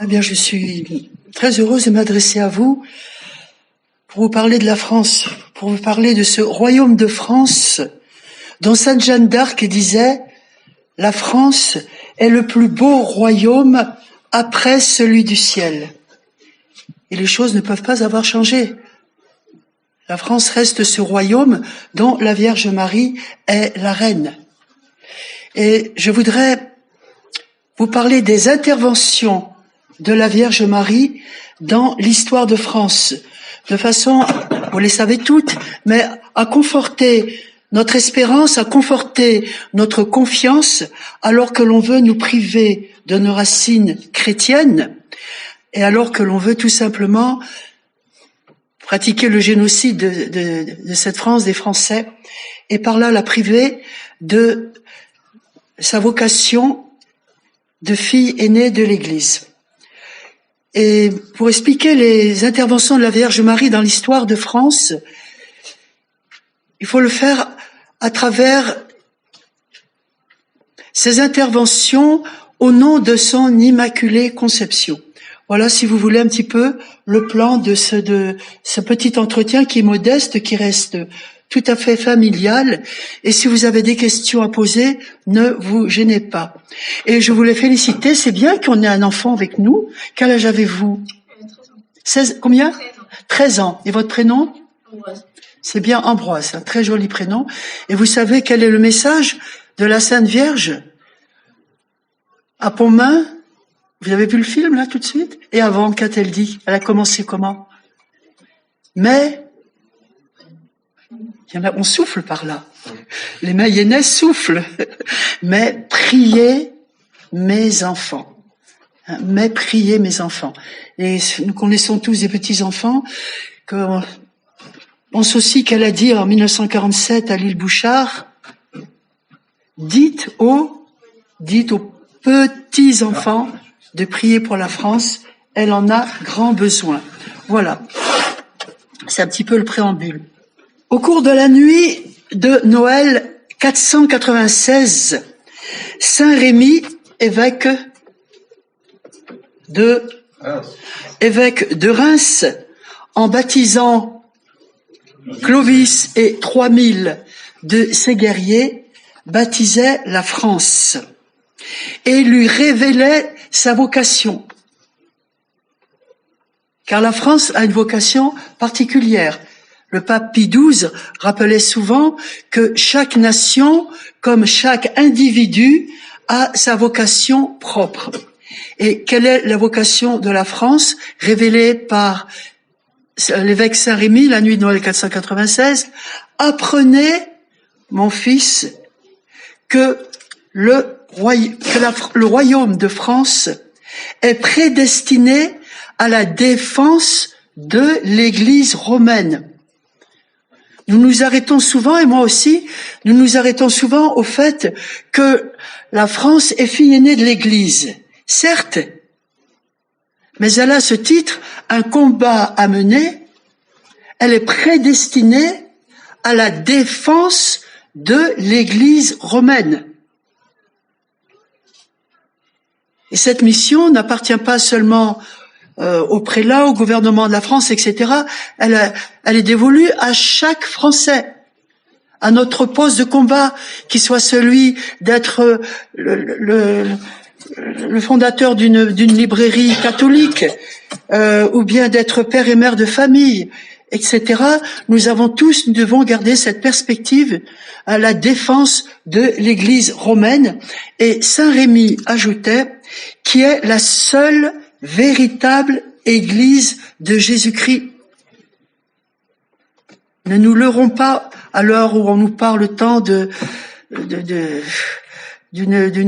Eh bien, je suis très heureuse de m'adresser à vous pour vous parler de la France, pour vous parler de ce royaume de France dont Sainte Jeanne d'Arc disait « La France est le plus beau royaume après celui du ciel ». Et les choses ne peuvent pas avoir changé. La France reste ce royaume dont la Vierge Marie est la reine. Et je voudrais vous parler des interventions de la Vierge Marie dans l'histoire de France, de façon, vous les savez toutes, mais à conforter notre espérance, à conforter notre confiance, alors que l'on veut nous priver de nos racines chrétiennes, et alors que l'on veut tout simplement pratiquer le génocide de cette France, des Français, et par là la priver de sa vocation de fille aînée de l'Église. Et pour expliquer les interventions de la Vierge Marie dans l'histoire de France, il faut le faire à travers ses interventions au nom de son Immaculée Conception. Voilà, si vous voulez, un petit peu le plan de ce petit entretien qui est modeste, qui reste tout à fait familial. Et si vous avez des questions à poser, ne vous gênez pas. Et je voulais féliciter, c'est bien qu'on ait un enfant avec nous. Quel âge avez-vous? 16, combien? 13 ans. Et votre prénom? Ambroise. C'est bien Ambroise, un très joli prénom. Et vous savez quel est le message de la Sainte Vierge à Pontmain? Vous avez vu le film, là, tout de suite? Et avant, qu'a-t-elle dit? Elle a commencé comment? Mais, il y en a, on souffle par là. Les Mayennais soufflent. Mais priez mes enfants. Mais priez mes enfants. Et nous connaissons tous des petits-enfants que, on sait aussi qu'elle a dit en 1947 à l'île Bouchard, dites aux petits-enfants de prier pour la France, elle en a grand besoin. Voilà, c'est un petit peu le préambule. Au cours de la nuit de Noël 496, Saint Rémy, évêque de Reims, en baptisant Clovis et 3000 de ses guerriers, baptisait la France et lui révélait sa vocation. Car la France a une vocation particulière. Le pape Pie XII rappelait souvent que chaque nation, comme chaque individu, a sa vocation propre. Et quelle est la vocation de la France, révélée par l'évêque Saint Rémy, la nuit de Noël 496? Apprenez, mon fils, que le royaume de France est prédestiné à la défense de l'Église romaine. Nous nous arrêtons souvent, et moi aussi, nous nous arrêtons souvent au fait que la France est fille aînée de l'Église. Certes, mais elle a à ce titre un combat à mener. Elle est prédestinée à la défense de l'Église romaine. Et cette mission n'appartient pas seulement aux prélats, au gouvernement de la France, etc. Elle est dévolue à chaque Français, à notre poste de combat, qui soit celui d'être le fondateur d'une librairie catholique, ou bien d'être père et mère de famille, etc. Nous devons garder cette perspective à la défense de l'Église romaine. Et Saint Rémy ajoutait, qui est la seule véritable Église de Jésus-Christ. Ne nous leurrons pas à l'heure où on nous parle tant d'une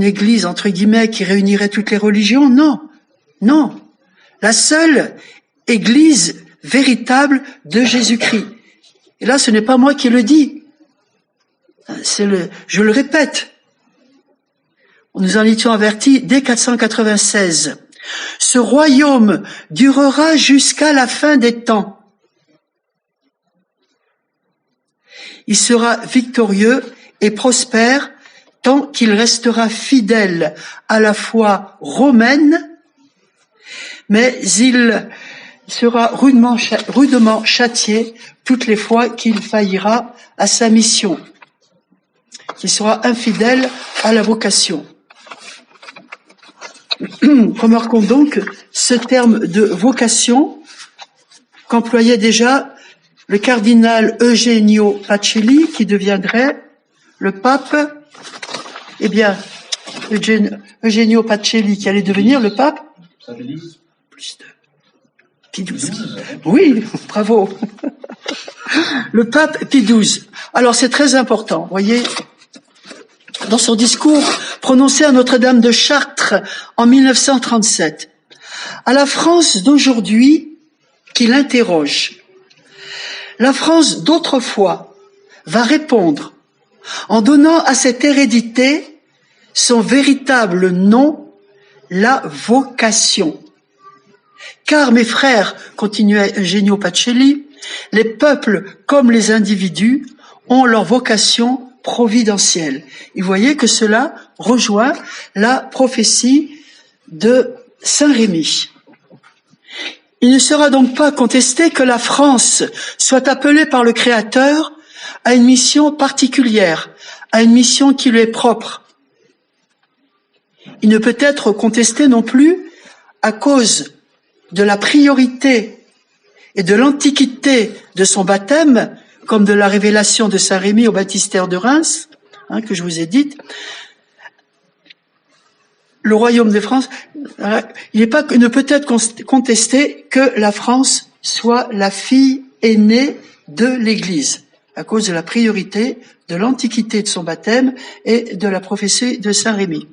Église, entre guillemets, qui réunirait toutes les religions. Non, non. La seule Église véritable de Jésus-Christ. Et là, ce n'est pas moi qui le dis. Je le répète. Nous en étions avertis dès 496. Ce royaume durera jusqu'à la fin des temps. Il sera victorieux et prospère tant qu'il restera fidèle à la foi romaine mais il sera rudement châtié toutes les fois qu'il faillira à sa mission, qu'il sera infidèle à la vocation. Remarquons donc ce terme de vocation qu'employait déjà le cardinal Eugenio Pacelli, qui deviendrait le pape, Eugenio Pacelli, qui allait devenir le pape Pie XII. Oui, bravo. Le pape Pie XII. Alors c'est très important, vous voyez, dans son discours prononcé à Notre-Dame de Chartres en 1937, à la France d'aujourd'hui qui l'interroge, la France d'autrefois va répondre en donnant à cette hérédité son véritable nom, la vocation. Car, mes frères, continuait Eugenio Pacelli, les peuples comme les individus ont leur vocation providentielle. Et vous voyez que cela rejoint la prophétie de Saint Rémy. Il ne sera donc pas contesté que la France soit appelée par le Créateur à une mission particulière, à une mission qui lui est propre. Il ne peut être contesté non plus à cause de la priorité et de l'antiquité de son baptême, comme de la révélation de Saint Rémy au baptistère de Reims, que je vous ai dite. Le royaume de France, il ne peut être contesté que la France soit la fille aînée de l'Église, à cause de la priorité, de l'antiquité de son baptême et de la prophétie de Saint Rémy.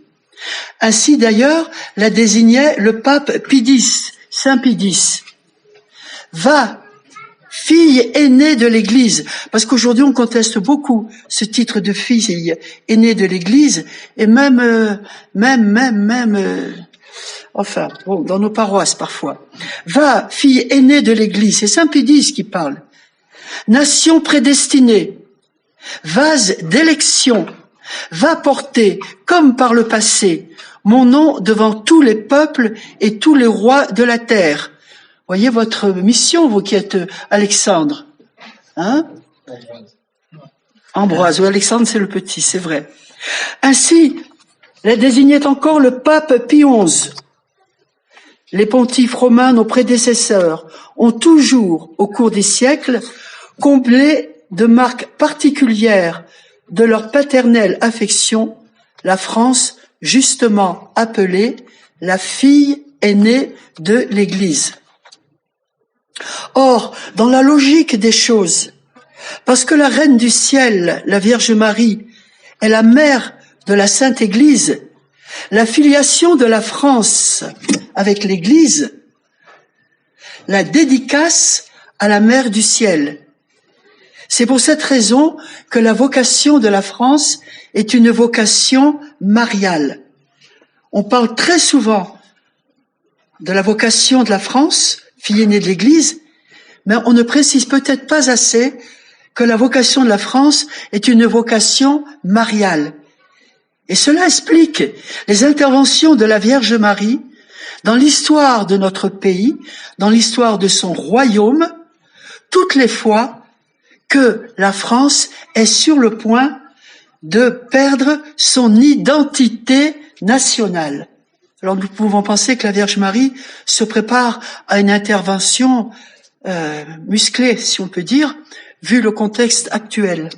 Ainsi d'ailleurs la désignait le pape Pie X, Saint Pie X. Va, fille aînée de l'Église, parce qu'aujourd'hui on conteste beaucoup ce titre de fille aînée de l'Église, et même, dans nos paroisses parfois. Va, fille aînée de l'Église, c'est Saint Pie X qui parle. Nation prédestinée, vase d'élection, va porter, comme par le passé, mon nom devant tous les peuples et tous les rois de la terre. Voyez votre mission, vous qui êtes Alexandre. Ambroise, ou Alexandre c'est le petit, c'est vrai. Ainsi, la désignait encore le pape Pie XI. Les pontifes romains, nos prédécesseurs, ont toujours, au cours des siècles, comblé de marques particulières de leur paternelle affection la France justement appelée la fille aînée de l'Église. Or, dans la logique des choses, parce que la Reine du Ciel, la Vierge Marie, est la mère de la Sainte Église, la filiation de la France avec l'Église, la dédicace à la Mère du Ciel. C'est pour cette raison que la vocation de la France est une vocation mariale. On parle très souvent de la vocation de la France, fille aînée de l'Église, mais on ne précise peut-être pas assez que la vocation de la France est une vocation mariale. Et cela explique les interventions de la Vierge Marie dans l'histoire de notre pays, dans l'histoire de son royaume, toutes les fois que la France est sur le point de perdre son identité nationale. Alors nous pouvons penser que la Vierge Marie se prépare à une intervention musclée, si on peut dire, vu le contexte actuel.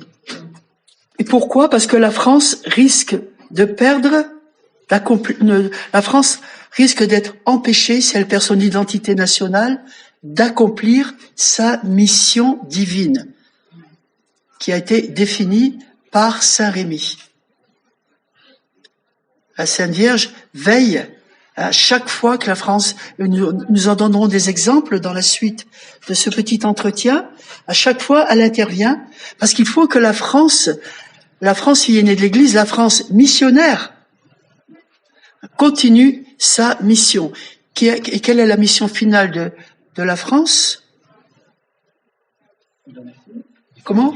Et pourquoi ? Parce que la France risque de perdre, la France risque d'être empêchée, si elle perd son identité nationale, d'accomplir sa mission divine, qui a été définie par Saint Rémy. La Sainte Vierge veille à chaque fois que la France, nous en donnerons des exemples dans la suite de ce petit entretien, à chaque fois elle intervient, parce qu'il faut que la France fille aînée de l'Église, la France missionnaire, continue sa mission. Et quelle est la mission finale de la France ? Comment ?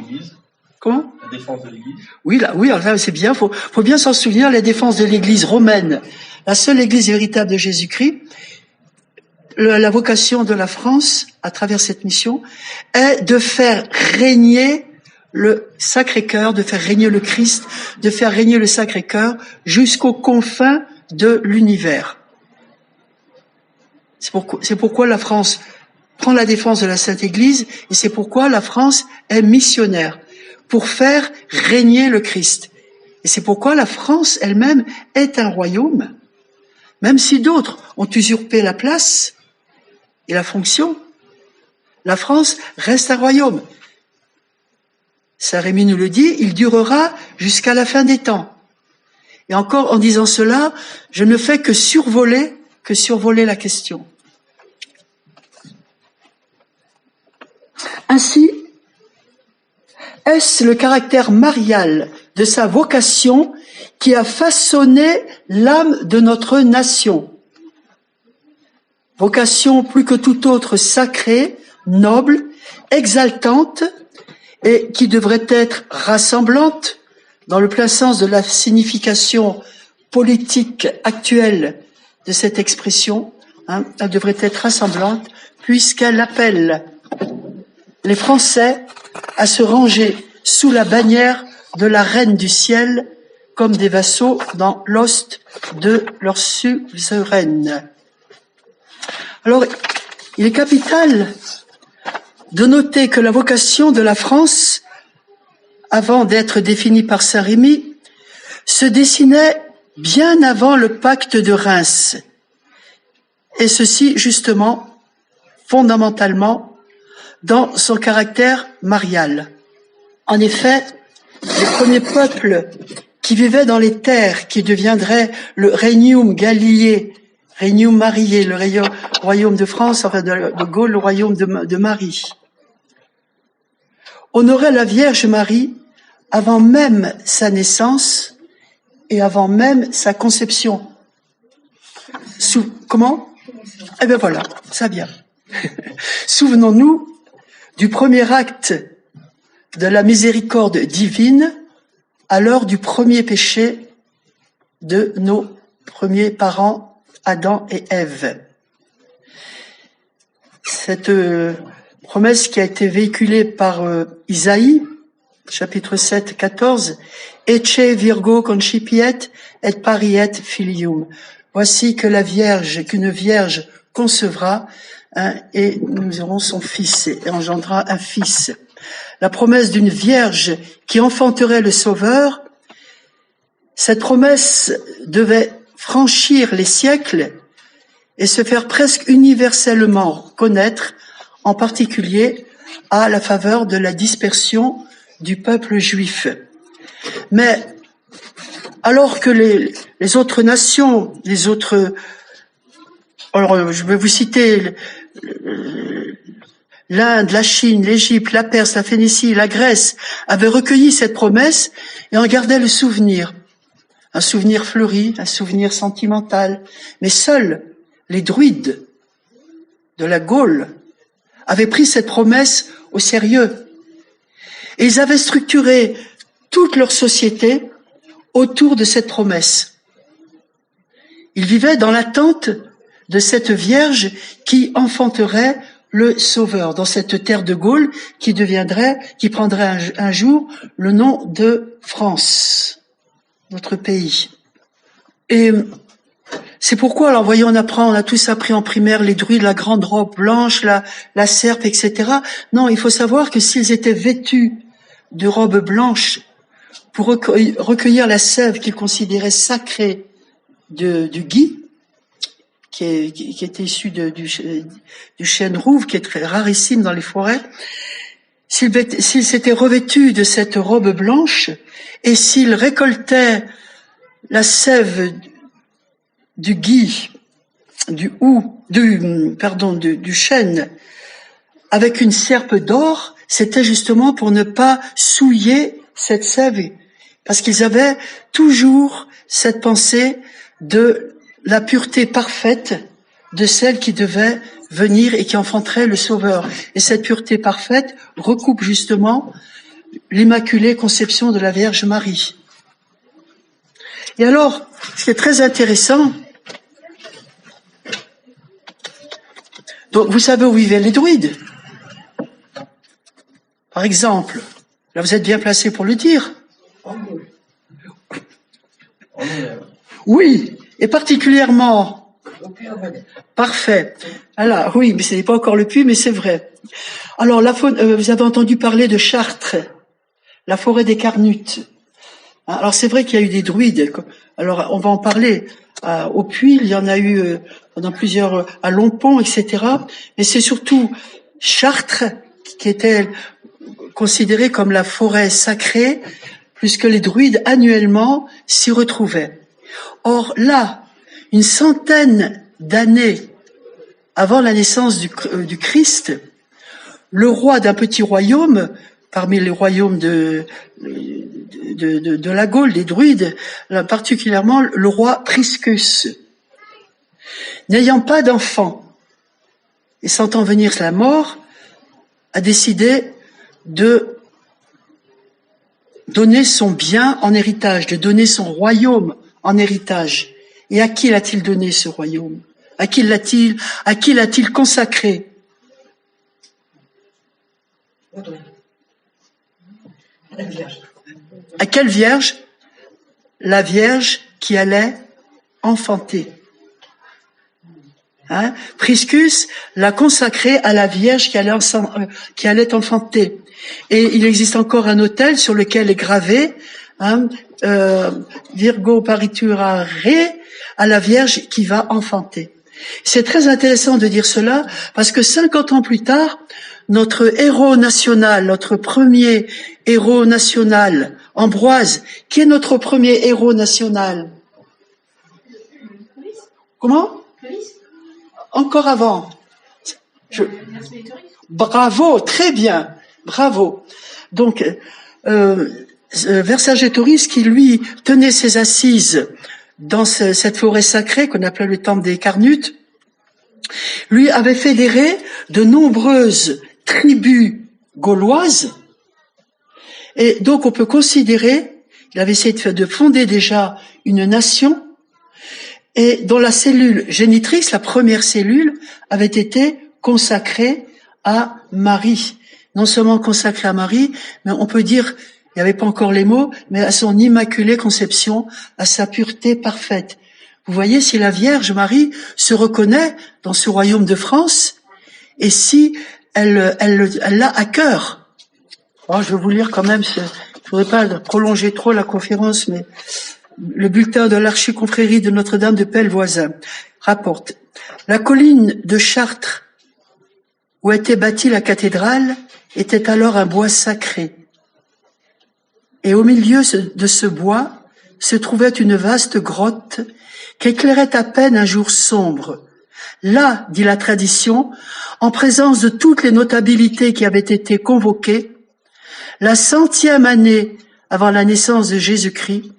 La défense de l'Église. Oui, alors là, c'est bien. Faut bien s'en souvenir. La défense de l'Église romaine, la seule Église véritable de Jésus-Christ. la vocation de la France, à travers cette mission, est de faire régner le Sacré-Cœur, de faire régner le Christ, de faire régner le Sacré-Cœur jusqu'aux confins de l'univers. C'est pourquoi la France prend la défense de la Sainte Église, et c'est pourquoi la France est missionnaire, pour faire régner le Christ. Et c'est pourquoi la France elle-même est un royaume, même si d'autres ont usurpé la place et la fonction. La France reste un royaume. Saint Rémy nous le dit, il durera jusqu'à la fin des temps. Et encore en disant cela, je ne fais que survoler la question. Ainsi, est-ce le caractère marial de sa vocation qui a façonné l'âme de notre nation? Vocation plus que toute autre sacrée, noble, exaltante, et qui devrait être rassemblante dans le plein sens de la signification politique actuelle de cette expression. Elle devrait être rassemblante puisqu'elle appelle les Français à se ranger sous la bannière de la Reine du Ciel comme des vassaux dans l'ost de leur suzeraine. Alors, il est capital de noter que la vocation de la France, avant d'être définie par Saint Rémy, se dessinait bien avant le pacte de Reims, et ceci justement, fondamentalement, dans son caractère marial. En effet, les premiers peuples qui vivaient dans les terres qui deviendraient le Regnum Galliae, Regnum Mariae, le royaume de France, enfin de Gaule, le royaume de Marie, honorait la Vierge Marie avant même sa naissance et avant même sa conception. Comment? Eh bien voilà, ça vient. Souvenons-nous du premier acte de la miséricorde divine à l'heure du premier péché de nos premiers parents, Adam et Ève. Cette promesse qui a été véhiculée par Isaïe, chapitre 7, 14, « Ecce virgo concipiet et pariet filium ». Voici qu'une vierge concevra, et nous aurons son fils, et engendra un fils. La promesse d'une vierge qui enfanterait le Sauveur, cette promesse devait franchir les siècles et se faire presque universellement connaître, en particulier à la faveur de la dispersion du peuple juif. Mais alors que les autres nations, alors je vais vous citer l'Inde, la Chine, l'Égypte, la Perse, la Phénicie, la Grèce, avaient recueilli cette promesse et en gardaient le souvenir. Un souvenir fleuri, un souvenir sentimental. Mais seuls les druides de la Gaule avaient pris cette promesse au sérieux. Et ils avaient structuré toute leur société autour de cette promesse. Ils vivaient dans l'attente de cette Vierge qui enfanterait le Sauveur dans cette terre de Gaule qui prendrait un jour le nom de France, notre pays. Et c'est pourquoi, alors voyez, on a tous appris en primaire les druides, la grande robe blanche, la serpe, etc. Non, il faut savoir que s'ils étaient vêtus de robes blanches pour recueillir la sève qu'ils considéraient sacrée du gui, qui était issu du chêne rouge, qui est très rarissime dans les forêts, s'ils s'étaient revêtus de cette robe blanche et s'ils récoltaient la sève du gui, du chêne, avec une serpe d'or, c'était justement pour ne pas souiller cette sève, parce qu'ils avaient toujours cette pensée de la pureté parfaite de celle qui devait venir et qui enfanterait le Sauveur. Et cette pureté parfaite recoupe justement l'Immaculée Conception de la Vierge Marie. Et alors, ce qui est très intéressant, Donc, vous savez où vivaient les druides? Par exemple, là vous êtes bien placé pour le dire. Oui, et particulièrement. Parfait. Alors, oui, mais ce n'est pas encore le puits, mais c'est vrai. Alors, vous avez entendu parler de Chartres, la forêt des Carnutes. Alors, c'est vrai qu'il y a eu des druides. Alors, on va en parler. Au puits, il y en a eu pendant plusieurs, à Longpont, etc. Mais c'est surtout Chartres qui était considérée comme la forêt sacrée, puisque les druides annuellement s'y retrouvaient. Or là, une centaine d'années avant la naissance du Christ, le roi d'un petit royaume, parmi les royaumes de la Gaule, des druides, particulièrement le roi Priscus, n'ayant pas d'enfant et sentant venir la mort, a décidé de donner son bien en héritage, de donner son royaume en héritage. Et à qui l'a-t-il donné ce royaume? À qui l'a-t-il consacré? À quelle vierge? La vierge qui allait enfanter. Priscus l'a consacré à la vierge qui allait enfanter. Et il existe encore un autel sur lequel est gravé Virgo paritura re, à la vierge qui va enfanter. C'est très intéressant de dire cela parce que 50 ans plus tard, notre héros national, notre premier héros national, Ambroise, qui est notre premier héros national? Comment? Encore avant. Bravo, très bien, bravo. Donc, Vercingétorix, qui lui tenait ses assises dans cette forêt sacrée qu'on appelait le temple des Carnutes, lui avait fédéré de nombreuses tribus gauloises, et donc on peut considérer, il avait essayé de fonder déjà une nation, et dont la cellule génitrice, la première cellule, avait été consacrée à Marie. Non seulement consacrée à Marie, mais on peut dire, il n'y avait pas encore les mots, mais à son immaculée conception, à sa pureté parfaite. Vous voyez, si la Vierge Marie se reconnaît dans ce royaume de France, et si elle l'a à cœur. Oh, je vais vous lire quand même, je ne voudrais pas prolonger trop la conférence, mais le bulletin de l'archiconfrérie de Notre-Dame de Pellevoisin rapporte: la colline de Chartres, où était bâtie la cathédrale, était alors un bois sacré. Et au milieu de ce bois se trouvait une vaste grotte qu'éclairait à peine un jour sombre. Là, dit la tradition, en présence de toutes les notabilités qui avaient été convoquées, la 100e année avant la naissance de Jésus-Christ,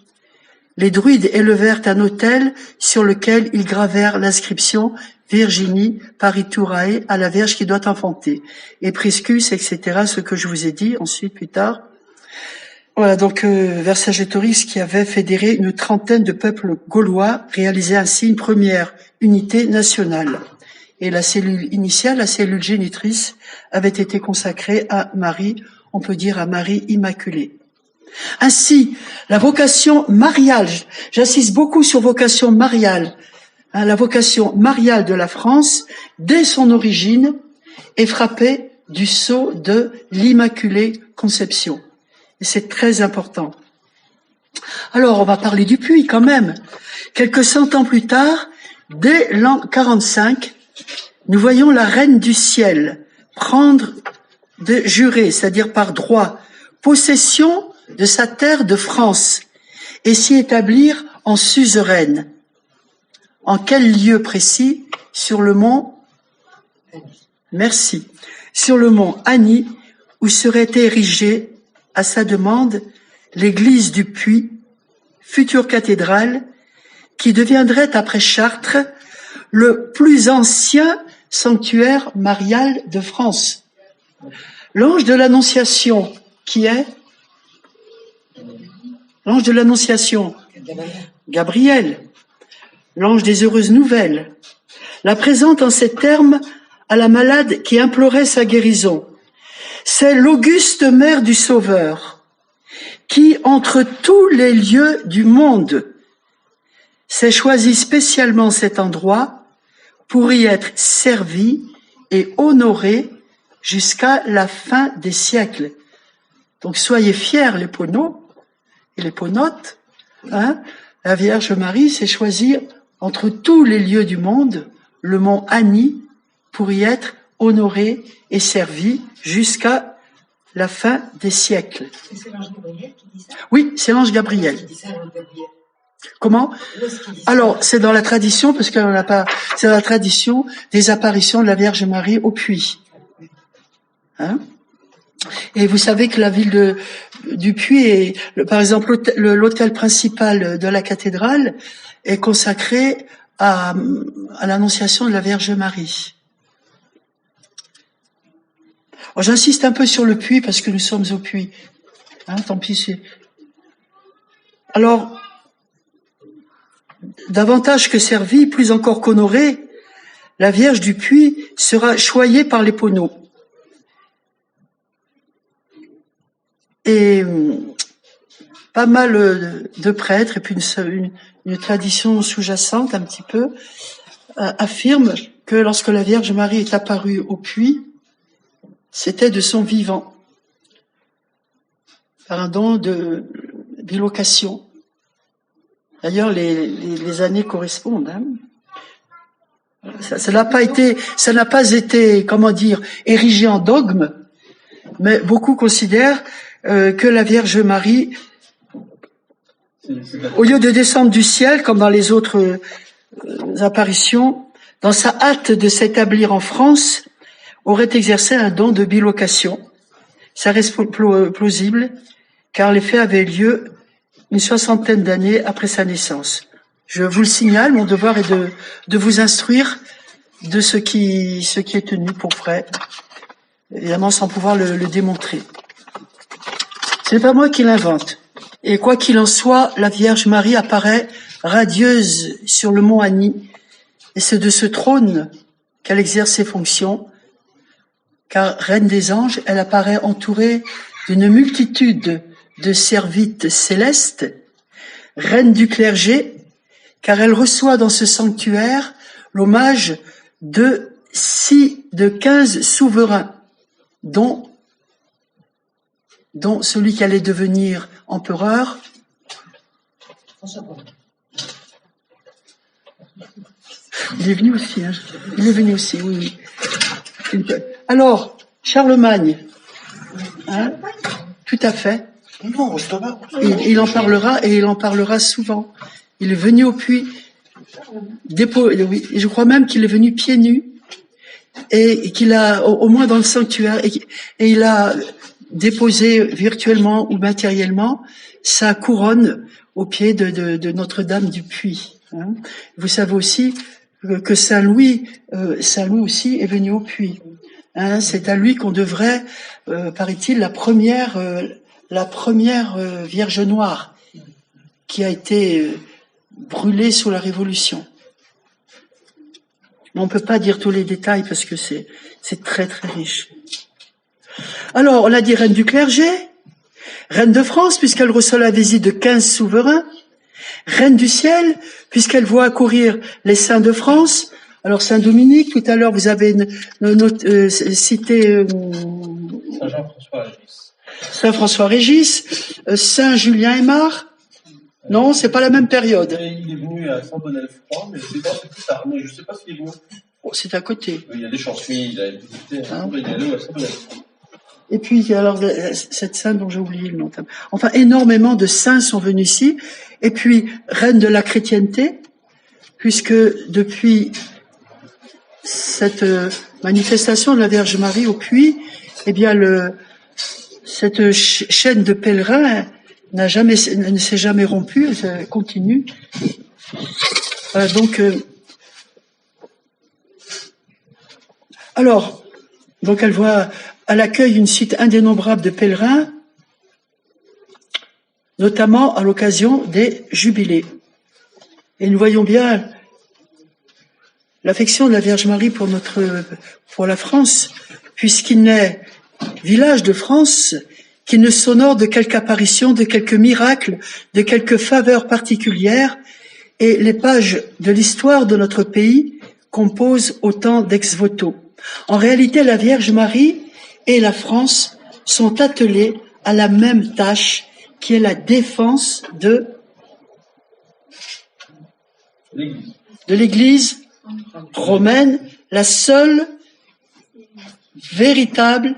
les druides élevèrent un autel sur lequel ils gravèrent l'inscription Virginie Pariturae, à la Vierge qui doit enfanter, et Priscus, etc., ce que je vous ai dit ensuite, plus tard. Voilà, donc Vercingétorix, qui avait fédéré une trentaine de peuples gaulois, réalisait ainsi une première unité nationale. Et la cellule initiale, la cellule génitrice, avait été consacrée à Marie, on peut dire à Marie Immaculée. Ainsi, la vocation mariale, j'insiste beaucoup sur vocation mariale, la vocation mariale de la France, dès son origine, est frappée du sceau de l'Immaculée Conception. Et c'est très important. Alors, on va parler du puits quand même. Quelques 100 ans plus tard, dès l'an 45, nous voyons la reine du ciel prendre de jurer, c'est-à-dire par droit, possession de sa terre de France et s'y établir en suzeraine. En quel lieu précis? Sur le mont, merci, sur le mont Agny, où serait érigée, à sa demande, l'église du Puy, future cathédrale, qui deviendrait après Chartres le plus ancien sanctuaire marial de France. L'ange de l'Annonciation, qui est? L'ange de l'Annonciation, Gabriel, l'ange des heureuses nouvelles, la présente en ces termes à la malade qui implorait sa guérison. C'est l'auguste mère du Sauveur qui, entre tous les lieux du monde, s'est choisi spécialement cet endroit pour y être servie et honorée jusqu'à la fin des siècles. Donc soyez fiers les Poneaux et les Ponotes, hein. La Vierge Marie s'est choisie entre tous les lieux du monde, le mont Ani, pour y être honorée et servie jusqu'à la fin des siècles. C'est l'ange Gabriel qui dit ça? Oui, c'est l'ange Gabriel. Qui dit ça, l'ange Gabriel? Comment? Alors, c'est dans la tradition, parce qu'on n'a pas, c'est dans la tradition des apparitions de la Vierge Marie au puits. Hein? Et vous savez que la ville du Puy est, par exemple, l'hôtel principal de la cathédrale est consacré à l'Annonciation de la Vierge Marie. Alors, j'insiste un peu sur le Puy parce que nous sommes au Puy. Hein, tant pis. Alors, davantage que servie, plus encore qu'honorée, la Vierge du Puy sera choyée par les Poneaux. Et pas mal de prêtres, et puis une tradition sous-jacente un petit peu, affirme que lorsque la Vierge Marie est apparue au puits, c'était de son vivant, par un don de bilocation. D'ailleurs, les années correspondent. Hein. Ça n'a pas été, comment dire, érigé en dogme, mais beaucoup considèrent que la Vierge Marie, au lieu de descendre du ciel, comme dans les autres apparitions, dans sa hâte de s'établir en France, aurait exercé un don de bilocation. Ça reste plausible, car les faits avaient lieu une 60aine d'années après sa naissance. Je vous le signale, mon devoir est de vous instruire de ce qui est tenu pour vrai, évidemment sans pouvoir le démontrer. Ce n'est pas moi qui l'invente. Et quoi qu'il en soit, la Vierge Marie apparaît radieuse sur le mont Ani, et c'est de ce trône qu'elle exerce ses fonctions, car reine des anges, elle apparaît entourée d'une multitude de servites célestes, reine du clergé, car elle reçoit dans ce sanctuaire l'hommage de 15 souverains, dont celui qui allait devenir empereur. Il est venu aussi, hein. Il est venu aussi, oui. Alors, Charlemagne, hein, tout à fait. Non, c'est pas Il en parlera, et il en parlera souvent. Il est venu au puits, oui, et je crois même qu'il est venu pieds nus, et qu'il a, au moins dans le sanctuaire, et il a déposé virtuellement ou matériellement sa couronne au pied de Notre-Dame du Puy. Hein. Vous savez aussi que Saint Louis aussi est venu au Puy. Hein. C'est à lui qu'on devrait, paraît-il, la première Vierge Noire qui a été brûlée sous la Révolution. Mais on peut pas dire tous les détails parce que c'est très très riche. Alors, on a dit reine du clergé, reine de France, puisqu'elle reçoit la visite de 15 souverains, reine du ciel, puisqu'elle voit accourir les saints de France. Alors, Saint Dominique, tout à l'heure, vous avez cité Saint François Régis, Saint Julien Aymar. Non, c'est pas la même période. Il est venu à Saint-Bonnet-le-Froid, mais c'est plus tard, mais je sais pas s'il est venu. Oh, c'est à côté. Il y a des chances, oui, il a visité, il est allé à Saint-Bonnet-le-Froid. Et puis, alors, cette sainte dont j'ai oublié le nom. Enfin, énormément de saints sont venus ici. Et puis, reine de la chrétienté, puisque depuis cette manifestation de la Vierge Marie au Puy, eh bien, cette chaîne de pèlerins ne s'est jamais rompue, ça continue. Donc, elle voit à l'accueil une suite indénombrable de pèlerins, notamment à l'occasion des jubilés. Et nous voyons bien l'affection de la Vierge Marie pour la France, puisqu'il n'est village de France qui ne s'honore de quelque apparition, de quelque miracle, de quelque faveur particulière, et les pages de l'histoire de notre pays composent autant d'ex voto. En réalité, la Vierge Marie et la France sont attelées à la même tâche, qui est la défense de l'Église romaine, la seule véritable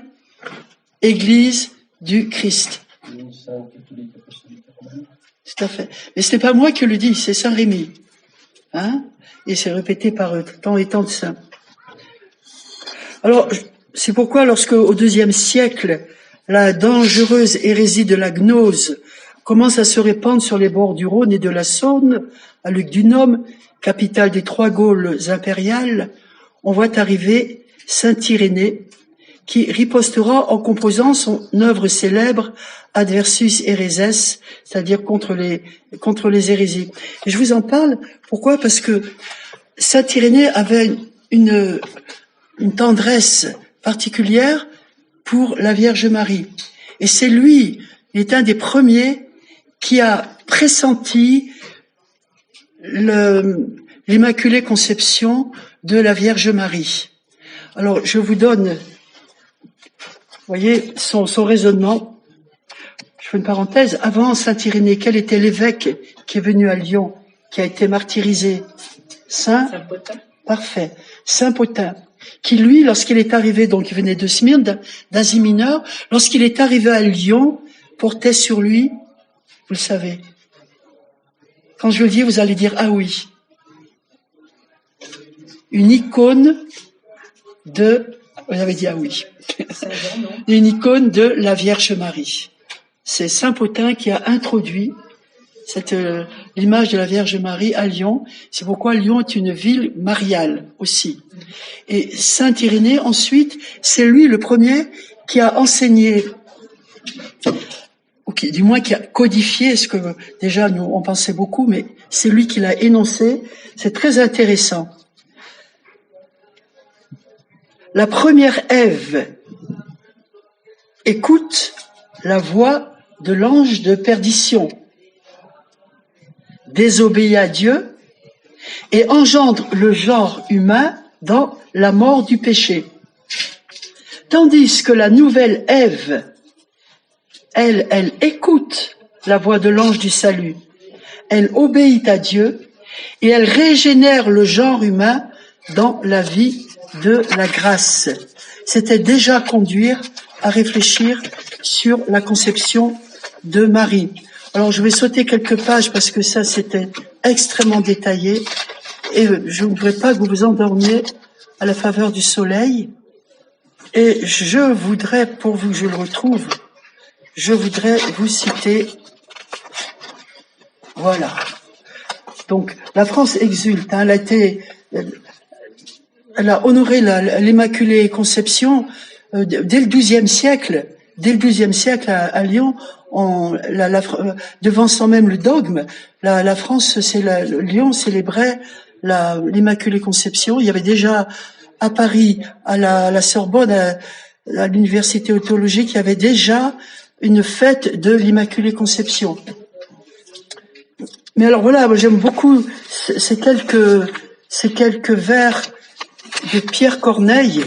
Église du Christ. Tout à fait. Mais ce n'est pas moi qui le dis, c'est Saint Rémy. Hein? Et c'est répété par tant et tant de saints. Alors, c'est pourquoi lorsque, au IIe siècle, la dangereuse hérésie de la gnose commence à se répandre sur les bords du Rhône et de la Saône, à Lugdunum, capitale des trois Gaules impériales, on voit arriver saint Irénée, qui ripostera en composant son œuvre célèbre Adversus Héréses, c'est-à-dire contre les hérésies. Et je vous en parle, pourquoi? Parce que saint Irénée avait une tendresse particulière pour la Vierge Marie. Et c'est lui, il est un des premiers qui a pressenti l'Immaculée Conception de la Vierge Marie. Alors, je vous donne, vous voyez, son raisonnement. Je fais une parenthèse. Avant saint Irénée, quel était l'évêque qui est venu à Lyon, qui a été martyrisé? Saint Potin. Parfait. Saint Potin, qui lui, lorsqu'il est arrivé, donc il venait de Smyrne, d'Asie mineure, lorsqu'il est arrivé à Lyon, portait sur lui, vous le savez. Quand je le dis, vous allez dire, ah oui. Une icône vous avez dit ah oui. Une icône de la Vierge Marie. C'est Saint Potin qui a introduit l'image de la Vierge Marie à Lyon. C'est pourquoi Lyon est une ville mariale aussi. Et saint Irénée, ensuite, c'est lui le premier qui a enseigné, ou du moins qui a codifié ce que déjà nous on pensait beaucoup, mais c'est lui qui l'a énoncé. C'est très intéressant. La première Ève écoute la voix de l'ange de perdition, désobéit à Dieu et engendre le genre humain dans la mort du péché. Tandis que la nouvelle Ève, elle écoute la voix de l'ange du salut, elle obéit à Dieu et elle régénère le genre humain dans la vie de la grâce. C'était déjà conduire à réfléchir sur la conception de Marie. Alors je vais sauter quelques pages parce que ça c'était extrêmement détaillé et je ne voudrais pas que vous vous endormiez à la faveur du soleil. Et je voudrais, pour vous que je le retrouve, je voudrais vous citer, voilà. Donc la France exulte, hein, elle a honoré l'Immaculée Conception dès le XIIe siècle. Dès le XIIe siècle à Lyon, devançant même le dogme, la France, Lyon célébrait l'Immaculée Conception. Il y avait déjà à Paris, à la Sorbonne, à l'université théologique, il y avait déjà une fête de l'Immaculée Conception. Mais alors voilà, j'aime beaucoup ces quelques vers de Pierre Corneille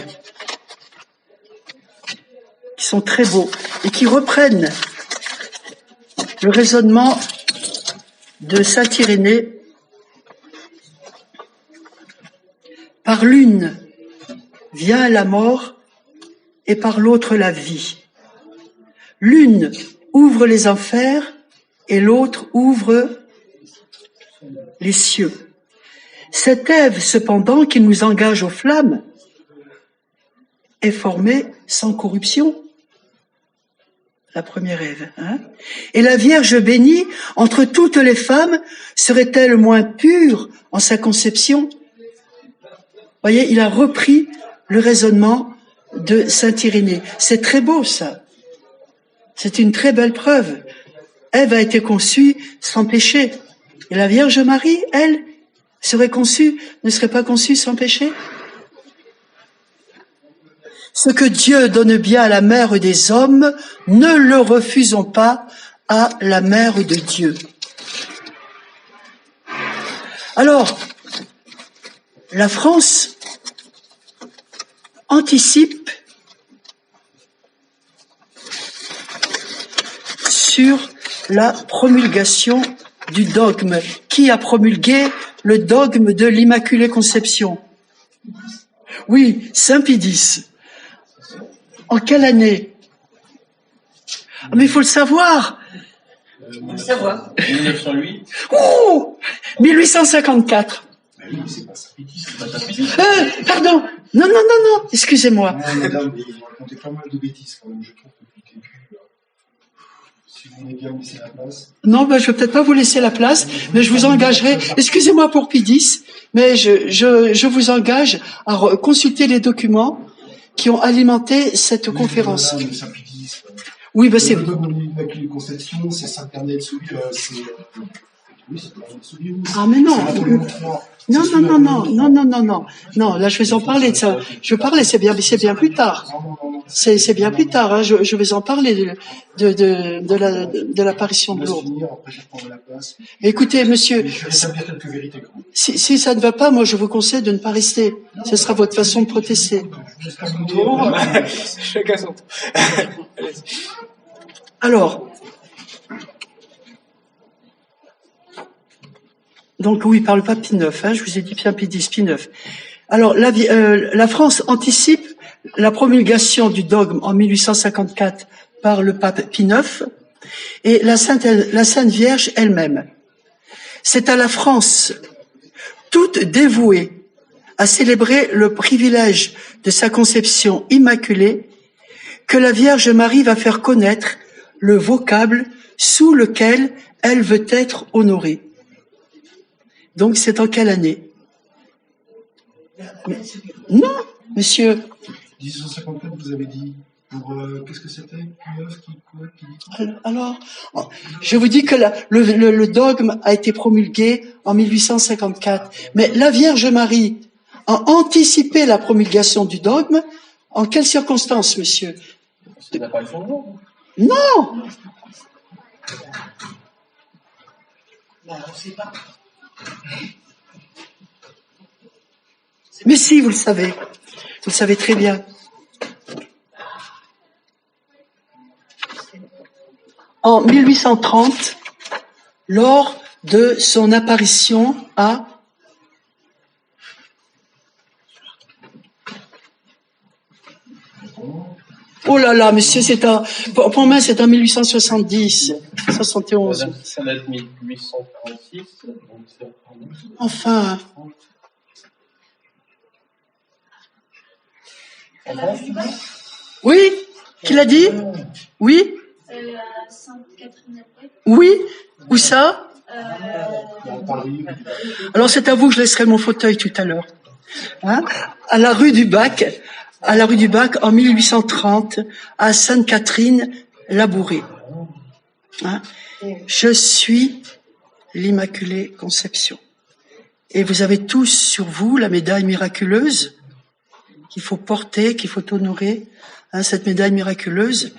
qui sont très beaux et qui reprennent le raisonnement de saint Irénée. Par l'une vient la mort et par l'autre la vie. L'une ouvre les enfers et l'autre ouvre les cieux. Cette Ève, cependant, qui nous engage aux flammes, est formée sans corruption. La première Ève. Hein? Et la Vierge bénie, entre toutes les femmes, serait-elle moins pure en sa conception? Voyez, il a repris le raisonnement de saint Irénée. C'est très beau, ça. C'est une très belle preuve. Ève a été conçue sans péché. Et la Vierge Marie, elle, ne serait pas conçu sans péché? Ce que Dieu donne bien à la mère des hommes, ne le refusons pas à la mère de Dieu. Alors, la France anticipe sur la promulgation du dogme. Qui a promulgué le dogme de l'Immaculée Conception? Oui, Saint Pie X. En quelle année? Mais il faut le savoir. 1908. Oh 1854. Mais oui, mais c'est pas ça. C'est pas ta petite. Pardon. Non, excusez-moi. Non, madame, mais vous racontez pas mal de bêtises quand même, je trouve, depuis le début. Si vous voulez bien me laisser la place. Non, je vais peut-être pas vous laisser la place, mais je vous engagerai. Excusez-moi pour Pie X, mais je vous engage à consulter les documents qui ont alimenté cette conférence. Madame, Saint Pie X, Oui, c'est le dogme de l'Immaculée Conception, c'est Saint-Internet Soulier, c'est... Oui, c'est Internet Soulier. Ah, mais non. Non, Non, là, je vais en parler de ça. Je vais parler, c'est bien plus tard. C'est bien plus tard, hein. Je vais en parler de l'apparition de Lourdes. Après, je reprendrai la place. Écoutez, monsieur, Mais je vais rétablir quelques vérités quand même. si ça ne va pas, moi, je vous conseille de ne pas rester. Ce sera votre façon de protester. J'espère que vous Chacun son tour. Alors, donc oui, par le pape Pie IX, je vous ai dit Saint Pie X, Pie IX. Alors, la France anticipe la promulgation du dogme en 1854 par le pape Pie IX et la Sainte Vierge elle-même. C'est à la France, toute dévouée à célébrer le privilège de sa conception immaculée, que la Vierge Marie va faire connaître le vocable sous lequel elle veut être honorée. Donc, c'est en quelle année? Non, monsieur. 1854, vous avez dit, pour, qu'est-ce que c'était? Qui Alors, je vous dis que le dogme a été promulgué en 1854, mais la Vierge Marie a anticipé la promulgation du dogme. En quelles circonstances, monsieur? C'est l'apparition de Lourdes. Non! On ne sait pas. Mais si, vous le savez. Vous le savez très bien. En 1830, lors de son apparition à Oh là là, monsieur, pour moi, c'est en 1870, 71. Ça date de 1846. Donc c'est Enfin. Oui? Qui l'a dit? Oui? Sainte-Catherine-après. Oui? Où ça? Dans Paris. Alors c'est à vous que je laisserai mon fauteuil tout à l'heure. Hein? À la rue du Bac en 1830, à Sainte-Catherine-Labouré. Hein? Je suis l'Immaculée Conception. Et vous avez tous sur vous la médaille miraculeuse qu'il faut porter, qu'il faut honorer, hein, cette médaille miraculeuse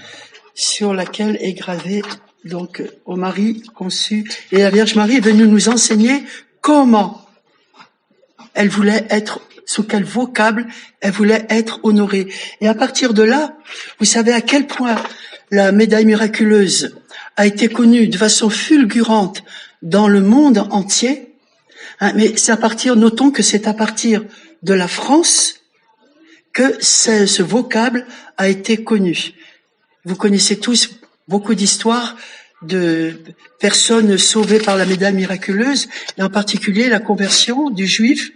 sur laquelle est gravé donc au Marie conçu. Et la Vierge Marie est venue nous enseigner comment elle voulait être, sous quel vocable elle voulait être honorée. Et à partir de là, vous savez à quel point la médaille miraculeuse a été connue de façon fulgurante dans le monde entier. Hein, mais notons que c'est à partir de la France que ce vocable a été connu. Vous connaissez tous beaucoup d'histoires de personnes sauvées par la médaille miraculeuse, et en particulier la conversion du juif.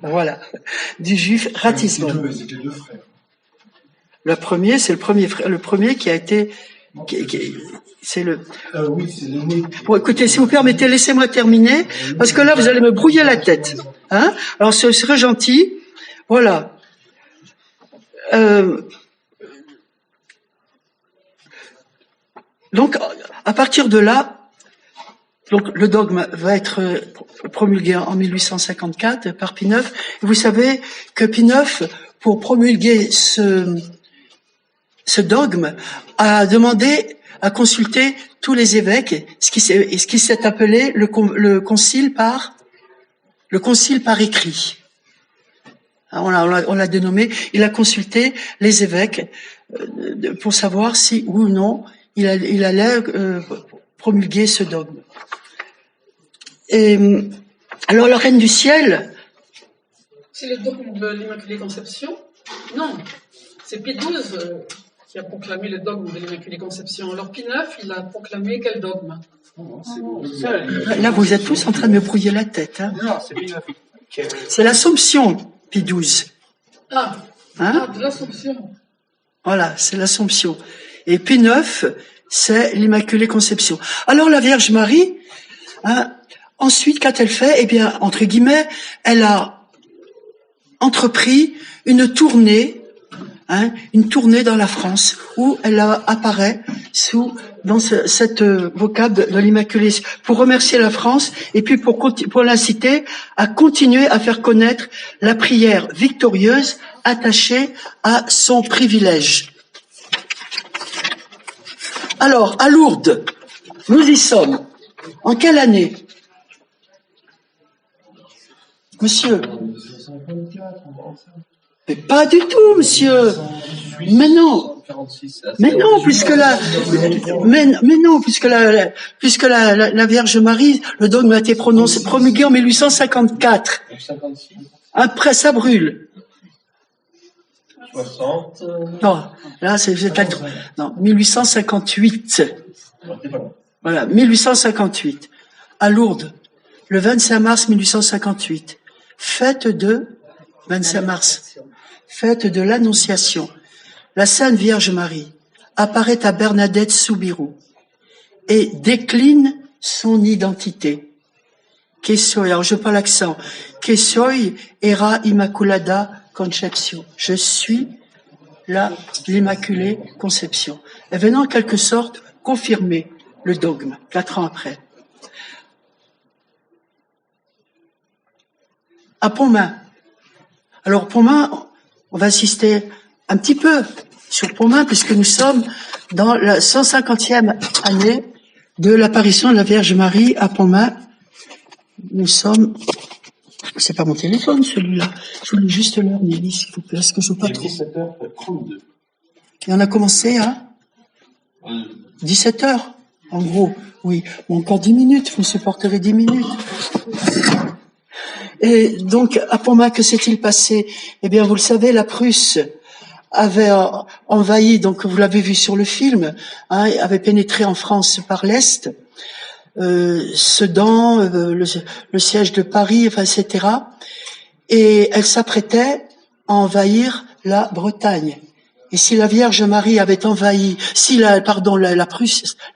Voilà, du juif Ratisbonne. C'était deux frères. Le premier, c'est le premier qui a été, c'est le. Oui, c'est l'aîné. Bon, écoutez, si vous permettez, laissez-moi terminer, parce que là, vous allez me brouiller la tête. Hein? Alors, ce serait gentil. Voilà. Donc, à partir de là, donc le dogme va être promulgué en 1854 par Pie IX. Vous savez que Pie IX, pour promulguer ce dogme, a demandé à consulter tous les évêques, ce qui s'est appelé le concile par écrit. On l'a dénommé. Il a consulté les évêques pour savoir si oui ou non il allait promulguer ce dogme. Et alors la Reine du Ciel. C'est le dogme de l'Immaculée Conception? Non, c'est Pie XII qui a proclamé le dogme de l'Immaculée Conception. Alors Pie IX, il a proclamé quel dogme? Là, vous êtes tous en train de me brouiller la tête. Hein. Non, c'est Pie IX. C'est l'Assomption, Pie XII. De l'Assomption. Voilà, c'est l'Assomption. Et Pie IX, c'est l'Immaculée Conception. Alors la Vierge Marie, ensuite, qu'a-t-elle fait? Eh bien, entre guillemets, elle a entrepris une tournée dans la France où elle apparaît dans cette vocable de l'Immaculée pour remercier la France et puis pour l'inciter à continuer à faire connaître la prière victorieuse attachée à son privilège. Alors, à Lourdes, nous y sommes. En quelle année? Monsieur? Mais pas du tout, monsieur. Mais non. Puisque la Vierge Marie, le dogme a été promulgué en 1854. Après, ça brûle. 60. Non, là, non, 1858. Voilà, 1858. À Lourdes, le 25 mars 1858. Fête de 25 mars. Fête de l'Annonciation. La Sainte Vierge Marie apparaît à Bernadette Soubirous et décline son identité. Que soy, alors je parle l'accent, que soy era Immaculada Conception. Je suis l'Immaculée Conception. Et venant en quelque sorte confirmer le dogme, 4 ans après. À Pontmain. Alors Pontmain, on va insister un petit peu sur Pontmain puisque nous sommes dans la 150e année de l'apparition de la Vierge Marie à Pontmain. Nous sommes... C'est pas mon téléphone celui-là. Je voulais juste l'heure, Nelly, s'il vous plaît, parce que je ne veux pas trop... 17h32. Et on a commencé à 17h, en gros. Oui, bon, encore 10 minutes, vous supporterez 10 minutes. Et donc, à Pontmain, que s'est-il passé? Eh bien, vous le savez, la Prusse avait envahi, donc vous l'avez vu sur le film, avait pénétré en France par l'Est, Sedan, le siège de Paris, enfin, etc. Et elle s'apprêtait à envahir la Bretagne. Et si la Vierge Marie avait envahi,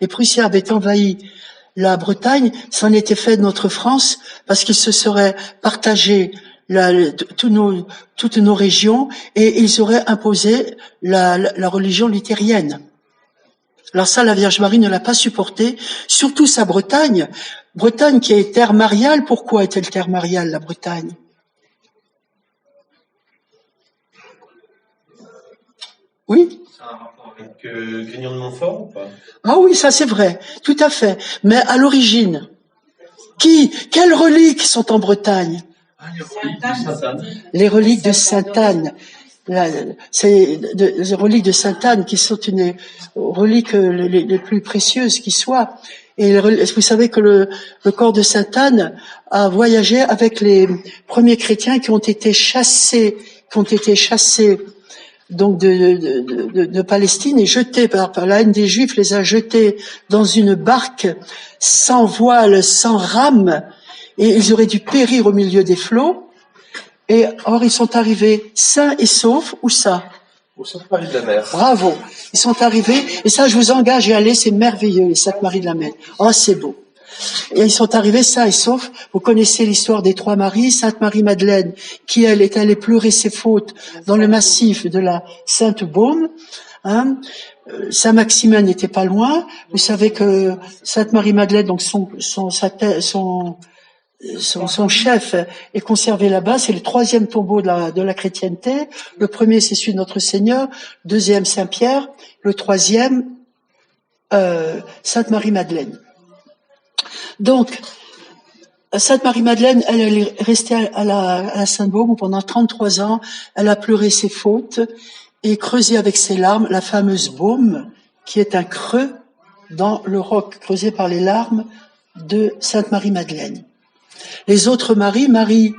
les Prussiens avaient envahi la Bretagne, c'en était fait de notre France, parce qu'ils se seraient partagés toutes nos régions et ils auraient imposé la religion luthérienne. Alors ça, la Vierge Marie ne l'a pas supporté, surtout sa Bretagne. Bretagne qui est terre mariale. Pourquoi est-elle terre mariale, la Bretagne? Oui? Ça a un rapport avec Grignon de Montfort ou pas? Ah oui, ça c'est vrai, tout à fait. Mais à l'origine, quelles reliques sont en Bretagne? Les reliques de Sainte-Anne. C'est les reliques de Sainte-Anne qui sont une reliques les plus précieuses qui soient. Et vous savez que le corps de Sainte-Anne a voyagé avec les premiers chrétiens qui ont été chassés donc de Palestine et jetés par la haine des Juifs, les a jetés dans une barque sans voile, sans rame, et ils auraient dû périr au milieu des flots. Et or, ils sont arrivés sains et saufs. Où ça? Au Sainte-Marie de la Mer. Bravo. Ils sont arrivés, et ça, je vous engage à y aller, c'est merveilleux, les Sainte-Marie de la Mer. Oh, c'est beau. Et ils sont arrivés sains et saufs. Vous connaissez l'histoire des trois Maries. Sainte Marie-Madeleine, qui elle est allée pleurer ses fautes dans le massif de la Sainte-Baume, Hein. Saint-Maximin n'était pas loin. Vous savez que Sainte-Marie-Madeleine, donc son chef est conservé là-bas. C'est le 3e tombeau de la chrétienté. Le premier, c'est celui de Notre Seigneur. Le 2e, Saint-Pierre. Le 3e, Sainte-Marie-Madeleine. Donc, Sainte-Marie-Madeleine, elle est restée à la Sainte-Baume pendant 33 ans. Elle a pleuré ses fautes et creusé avec ses larmes la fameuse baume, qui est un creux dans le roc creusé par les larmes de Sainte-Marie-Madeleine. Les autres Marie, Marie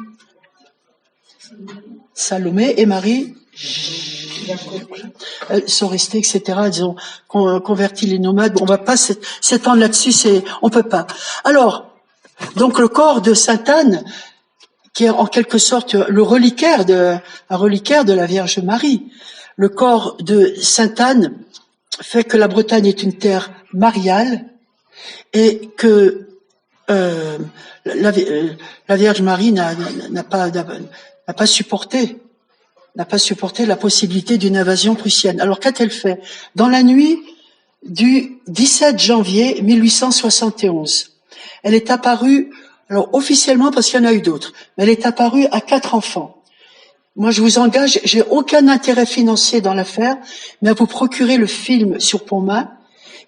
Salomé et Marie sont restées, etc. Elles ont converti les nomades. Bon, on va pas s'étendre là-dessus, on peut pas. Alors, donc le corps de Sainte Anne, qui est en quelque sorte un reliquaire de la Vierge Marie. Le corps de Sainte Anne fait que la Bretagne est une terre mariale et que la Vierge Marie n'a pas supporté la possibilité d'une invasion prussienne. Alors qu'a-t-elle fait? Dans la nuit du 17 janvier 1871, elle est apparue, alors officiellement parce qu'il y en a eu d'autres, mais elle est apparue à 4 enfants. Moi, je vous engage, j'ai aucun intérêt financier dans l'affaire, mais à vous procurer le film sur Pontmain,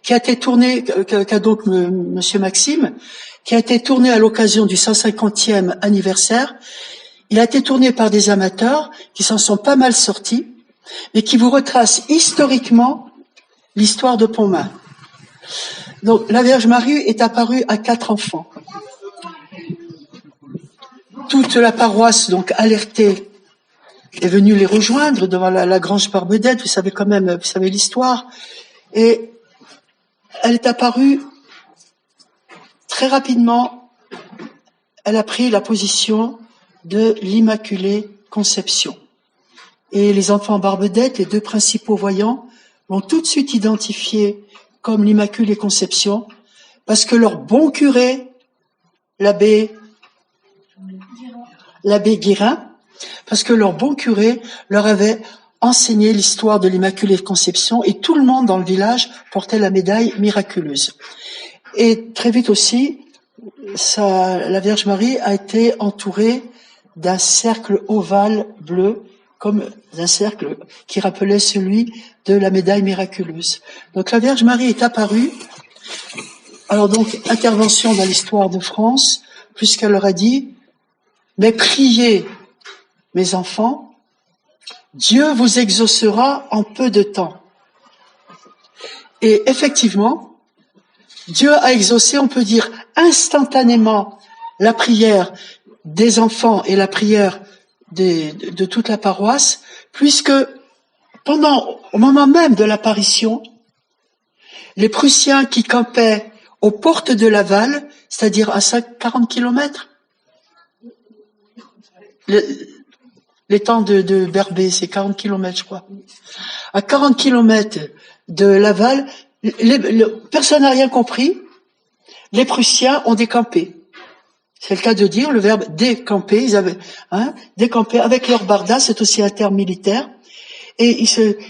qui a été tourné, qu'a donc Monsieur Maxime, qui a été tourné à l'occasion du 150e anniversaire. Il a été tourné par des amateurs qui s'en sont pas mal sortis, mais qui vous retracent historiquement l'histoire de Pontmain. Donc, la Vierge Marie est apparue à 4 enfants. Toute la paroisse, donc, alertée, est venue les rejoindre devant la Grange Barbedette. Vous savez l'histoire. Et elle est apparue très rapidement. Elle a pris la position de l'Immaculée Conception. Et les enfants Barbedette, les 2 principaux voyants, l'ont tout de suite identifiée comme l'Immaculée Conception, parce que leur bon curé, l'abbé Guérin, parce que leur bon curé leur avait enseigné l'histoire de l'Immaculée Conception et tout le monde dans le village portait la médaille miraculeuse. Et très vite aussi, la Vierge Marie a été entourée d'un cercle ovale bleu, comme un cercle qui rappelait celui de la médaille miraculeuse. Donc la Vierge Marie est apparue. Alors donc, intervention dans l'histoire de France, puisqu'elle leur a dit, mais priez, mes enfants, Dieu vous exaucera en peu de temps. Et effectivement, Dieu a exaucé, on peut dire, instantanément la prière des enfants et la prière de toute la paroisse, puisque au moment même de l'apparition, les Prussiens qui campaient aux portes de Laval, c'est-à-dire à 40 kilomètres, l'étang de Berbé, c'est 40 kilomètres, je crois. À 40 kilomètres de Laval, personne n'a rien compris. Les Prussiens ont décampé. C'est le cas de dire le verbe décamper. Ils avaient décampé avec leur barda, c'est aussi un terme militaire. Et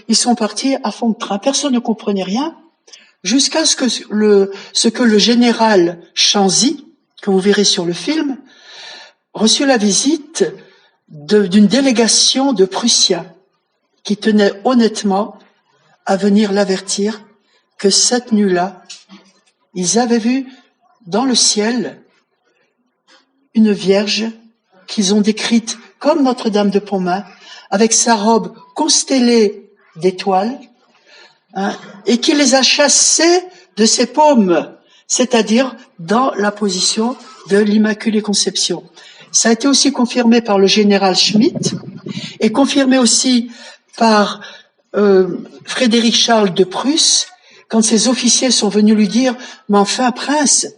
ils sont partis à fond de train. Personne ne comprenait rien, jusqu'à ce que le général Chanzy, que vous verrez sur le film, reçut la visite d'une délégation de Prussiens qui tenaient honnêtement à venir l'avertir que cette nuit-là, ils avaient vu dans le ciel une vierge qu'ils ont décrite comme Notre-Dame de Pontmain, avec sa robe constellée d'étoiles, et qui les a chassés de ses paumes, c'est-à-dire dans la position de l'Immaculée Conception. Ça a été aussi confirmé par le général Schmitt et confirmé aussi par Frédéric Charles de Prusse, quand ses officiers sont venus lui dire « Mais enfin, prince,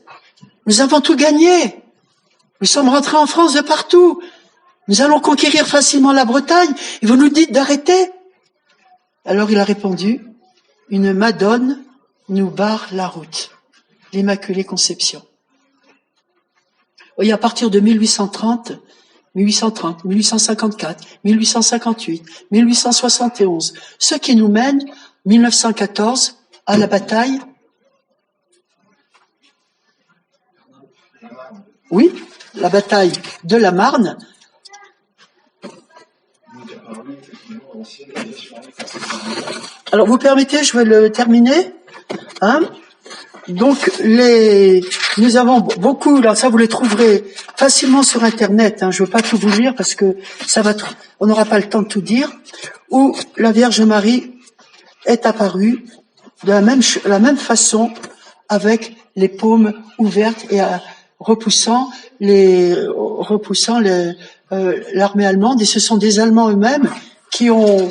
nous avons tout gagné. Nous sommes rentrés en France de partout. Nous allons conquérir facilement la Bretagne et vous nous dites d'arrêter ?» Alors il a répondu « Une Madone nous barre la route. » L'Immaculée Conception. Et à partir de 1830, 1854, 1858, 1871, ce qui nous mène 1914, à la bataille. Oui, la bataille de la Marne. Alors, vous permettez, je vais le terminer. Donc, nous avons beaucoup, là, ça vous les trouverez facilement sur Internet, je ne veux pas tout vous lire parce que on n'aura pas le temps de tout dire, où la Vierge Marie est apparue de la même façon, avec les paumes ouvertes et repoussant l'armée allemande. Et ce sont des Allemands eux-mêmes qui ont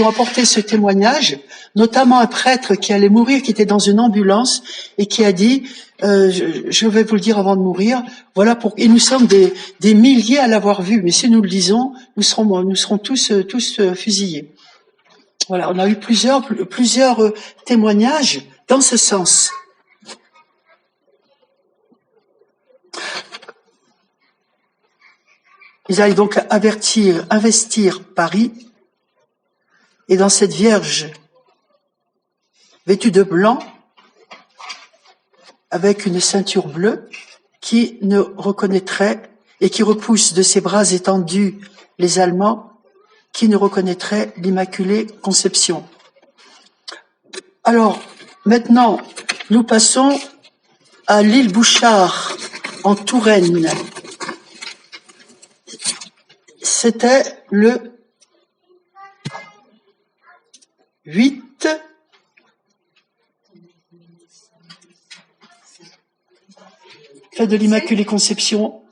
apporté ce témoignage, notamment un prêtre qui allait mourir, qui était dans une ambulance et qui a dit je vais vous le dire avant de mourir, voilà et nous sommes des milliers à l'avoir vu, mais si nous le disons, nous serons tous fusillés. Voilà, on a eu plusieurs témoignages dans ce sens. Ils allaient donc investir Paris, et dans cette Vierge vêtue de blanc, avec une ceinture bleue, qui ne reconnaîtrait, et qui repousse de ses bras étendus les Allemands, qui ne reconnaîtraient l'Immaculée Conception. Alors, maintenant, nous passons à l'île Bouchard, en Touraine. C'était le 8 fête de l'Immaculée Conception.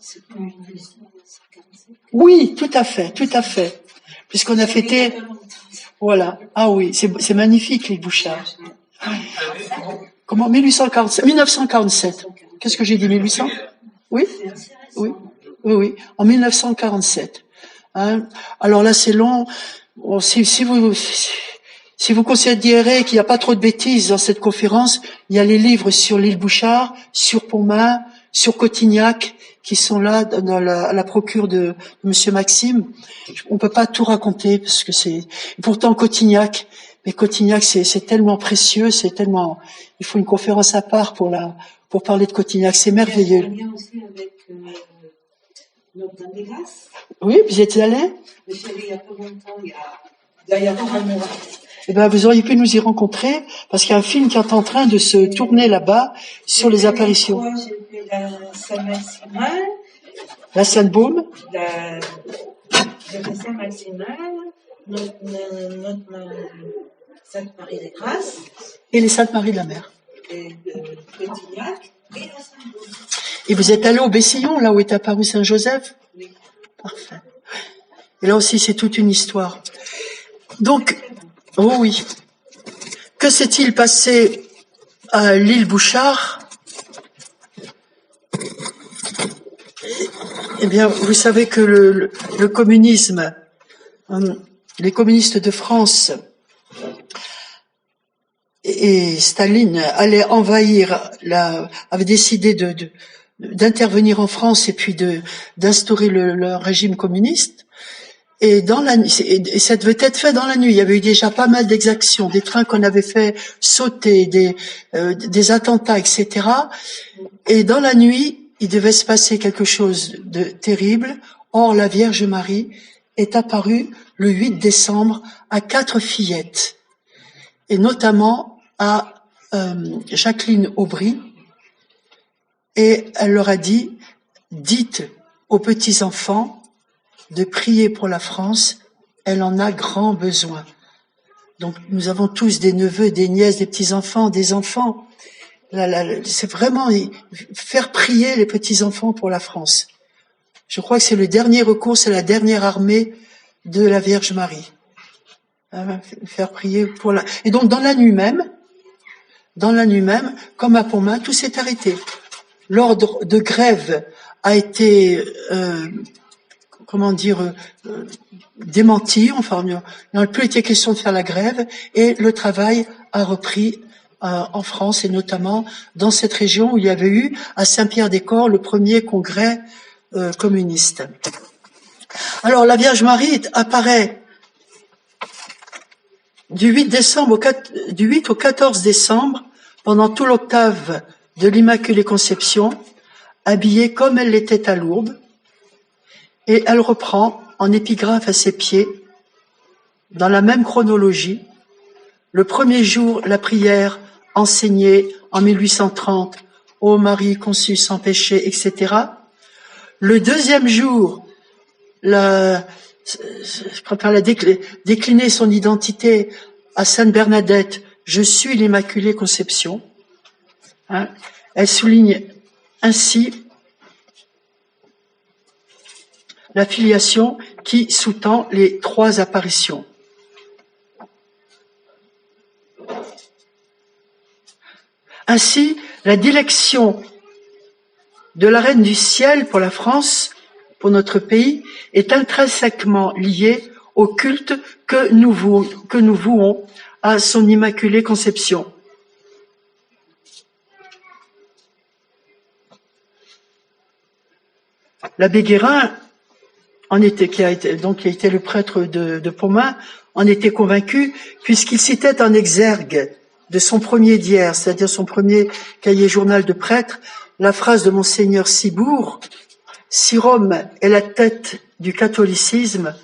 Oui, tout à fait. Puisqu'on a fêté, voilà. Ah oui, c'est magnifique, les Bouchards. Comment? 1947. Qu'est-ce que j'ai dit, 1800? Oui. En 1947. Alors là, c'est long. Bon, si vous considérez qu'il n'y a pas trop de bêtises dans cette conférence, il y a les livres sur l'île Bouchard, sur Pontmain, sur Cotignac, qui sont là à la procure de Monsieur Maxime. On peut pas tout raconter parce que pourtant Cotignac, c'est tellement précieux, il faut une conférence à part pour parler de Cotignac, c'est merveilleux. Il y a un lien aussi avec Notre-Dame-des-Grâces. Oui, vous y êtes allé? Je suis allée il y a pas longtemps, il y a pas un mois. Eh ben, vous auriez pu nous y rencontrer, parce qu'il y a un film qui est en train de se tourner là-bas sur les apparitions. J'ai fait la Saint-Maximin. La Sainte-Baume. J'ai fait Saint-Maximin, notre Sainte-Marie-des-Grâces. Et les Saintes-Maries de la Mer. Et Cotignac et la Sainte-Baume. Et vous êtes allé au Bessillon, là où est apparu Saint-Joseph? Oui. Parfait. Et là aussi, c'est toute une histoire. Donc, oh oui. Que s'est-il passé à l'île Bouchard? Eh bien, vous savez que le communisme, les communistes de France et Staline allaient avaient décidé d'intervenir en France et puis d'instaurer le régime communiste. Et ça devait être fait dans la nuit. Il y avait eu déjà pas mal d'exactions, des trains qu'on avait fait sauter, des attentats, etc. Et dans la nuit, il devait se passer quelque chose de terrible. Or, la Vierge Marie est apparue le 8 décembre à 4 fillettes, et notamment à Jacqueline Aubry. Et elle leur a dit, dites aux petits-enfants de prier pour la France, elle en a grand besoin. Donc nous avons tous des neveux, des nièces, des petits-enfants, des enfants. C'est vraiment faire prier les petits-enfants pour la France. Je crois que c'est le dernier recours, c'est la dernière armée de la Vierge Marie. Faire prier pour Et donc dans la nuit même, comme à Pontmain, tout s'est arrêté. L'ordre de grève a été démenti, enfin, il n'a plus été question de faire la grève, et le travail a repris en France, et notamment dans cette région où il y avait eu, à Saint-Pierre-des-Corps, le premier congrès communiste. Alors, la Vierge Marie apparaît du 8 au 14 décembre, pendant tout l'octave de l'Immaculée Conception, habillée comme elle l'était à Lourdes, et elle reprend en épigraphe à ses pieds, dans la même chronologie, le premier jour, la prière enseignée en 1830, ô Marie conçue sans péché, etc. Le deuxième jour, quand elle a décliné son identité à Sainte Bernadette, je suis l'Immaculée Conception. Hein, elle souligne ainsi la filiation qui sous-tend les trois apparitions. Ainsi, la dilection de la Reine du Ciel pour la France, pour notre pays, est intrinsèquement liée au culte que nous vouons à son Immaculée Conception. L'abbé Guérin, qui a été le prêtre de Pomain, en était convaincu, puisqu'il citait en exergue de son premier diaire, c'est-à-dire son premier cahier journal de prêtre, la phrase de Monseigneur Cibourg: « Si Rome est la tête du catholicisme,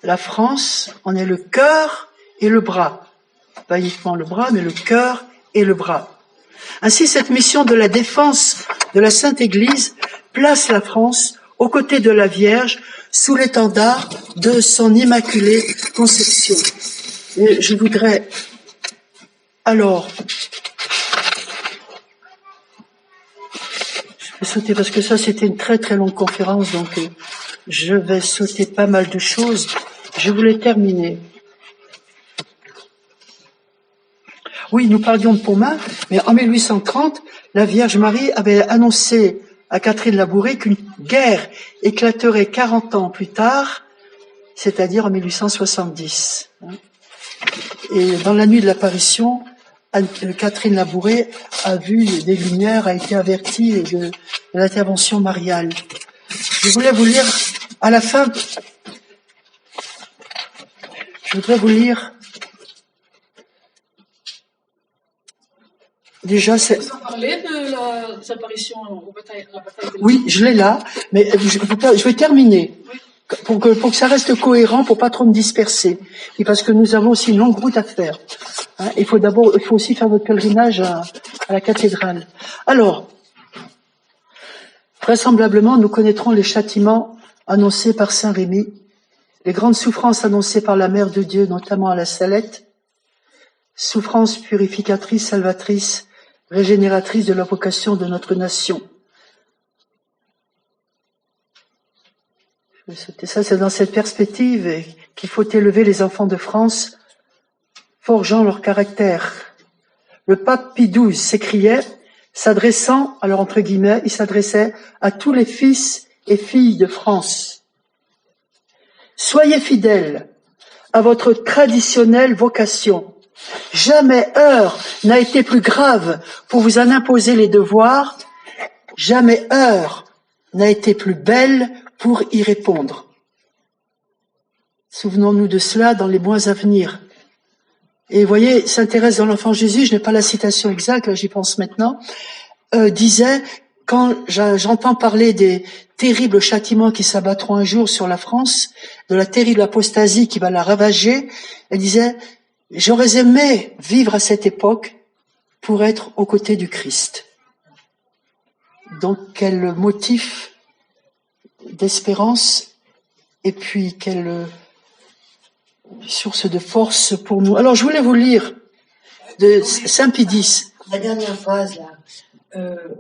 la France en est le cœur et le bras. » Pas uniquement le bras, mais le cœur et le bras. Ainsi, cette mission de la défense de la Sainte Église place la France aux côtés de la Vierge, sous l'étendard de son Immaculée Conception. Et je voudrais alors, je vais sauter parce que ça c'était une très très longue conférence, donc je vais sauter pas mal de choses. Je voulais terminer. Oui, nous parlions de Pomain, mais en 1830, la Vierge Marie avait annoncé à Catherine Labouré qu'une guerre éclaterait 40 ans plus tard, c'est-à-dire en 1870. Et dans la nuit de l'apparition, Catherine Labouré a vu des lumières, a été avertie de l'intervention mariale. Je voulais vous lire, à la fin, je voudrais vous lire, déjà c'est... Vous en parlez de des apparitions à la bataille de... Oui, je l'ai là, mais je vais terminer. Oui. Pour que ça reste cohérent, pour pas trop me disperser. Et parce que nous avons aussi une longue route à faire. Hein, il faut aussi faire notre pèlerinage à la cathédrale. Alors, vraisemblablement, nous connaîtrons les châtiments annoncés par Saint Rémy, les grandes souffrances annoncées par la Mère de Dieu, notamment à la Salette, souffrances purificatrices, salvatrices, régénératrices de la vocation de notre nation. Ça, c'est dans cette perspective qu'il faut élever les enfants de France, forgeant leur caractère. Le pape Pie XII s'écriait, s'adressant, alors entre guillemets, il s'adressait à tous les fils et filles de France. Soyez fidèles à votre traditionnelle vocation. Jamais heure n'a été plus grave pour vous en imposer les devoirs. Jamais heure n'a été plus belle pour y répondre. Souvenons-nous de cela dans les mois à venir. Et vous voyez, Sainte Thérèse dans l'Enfant Jésus, je n'ai pas la citation exacte, là j'y pense maintenant, disait, quand j'entends parler des terribles châtiments qui s'abattront un jour sur la France, de la terrible apostasie qui va la ravager, elle disait, j'aurais aimé vivre à cette époque pour être aux côtés du Christ. Donc quel motif d'espérance et puis quelle source de force pour nous. Alors je voulais vous lire de Saint Pie X. La dernière phrase là,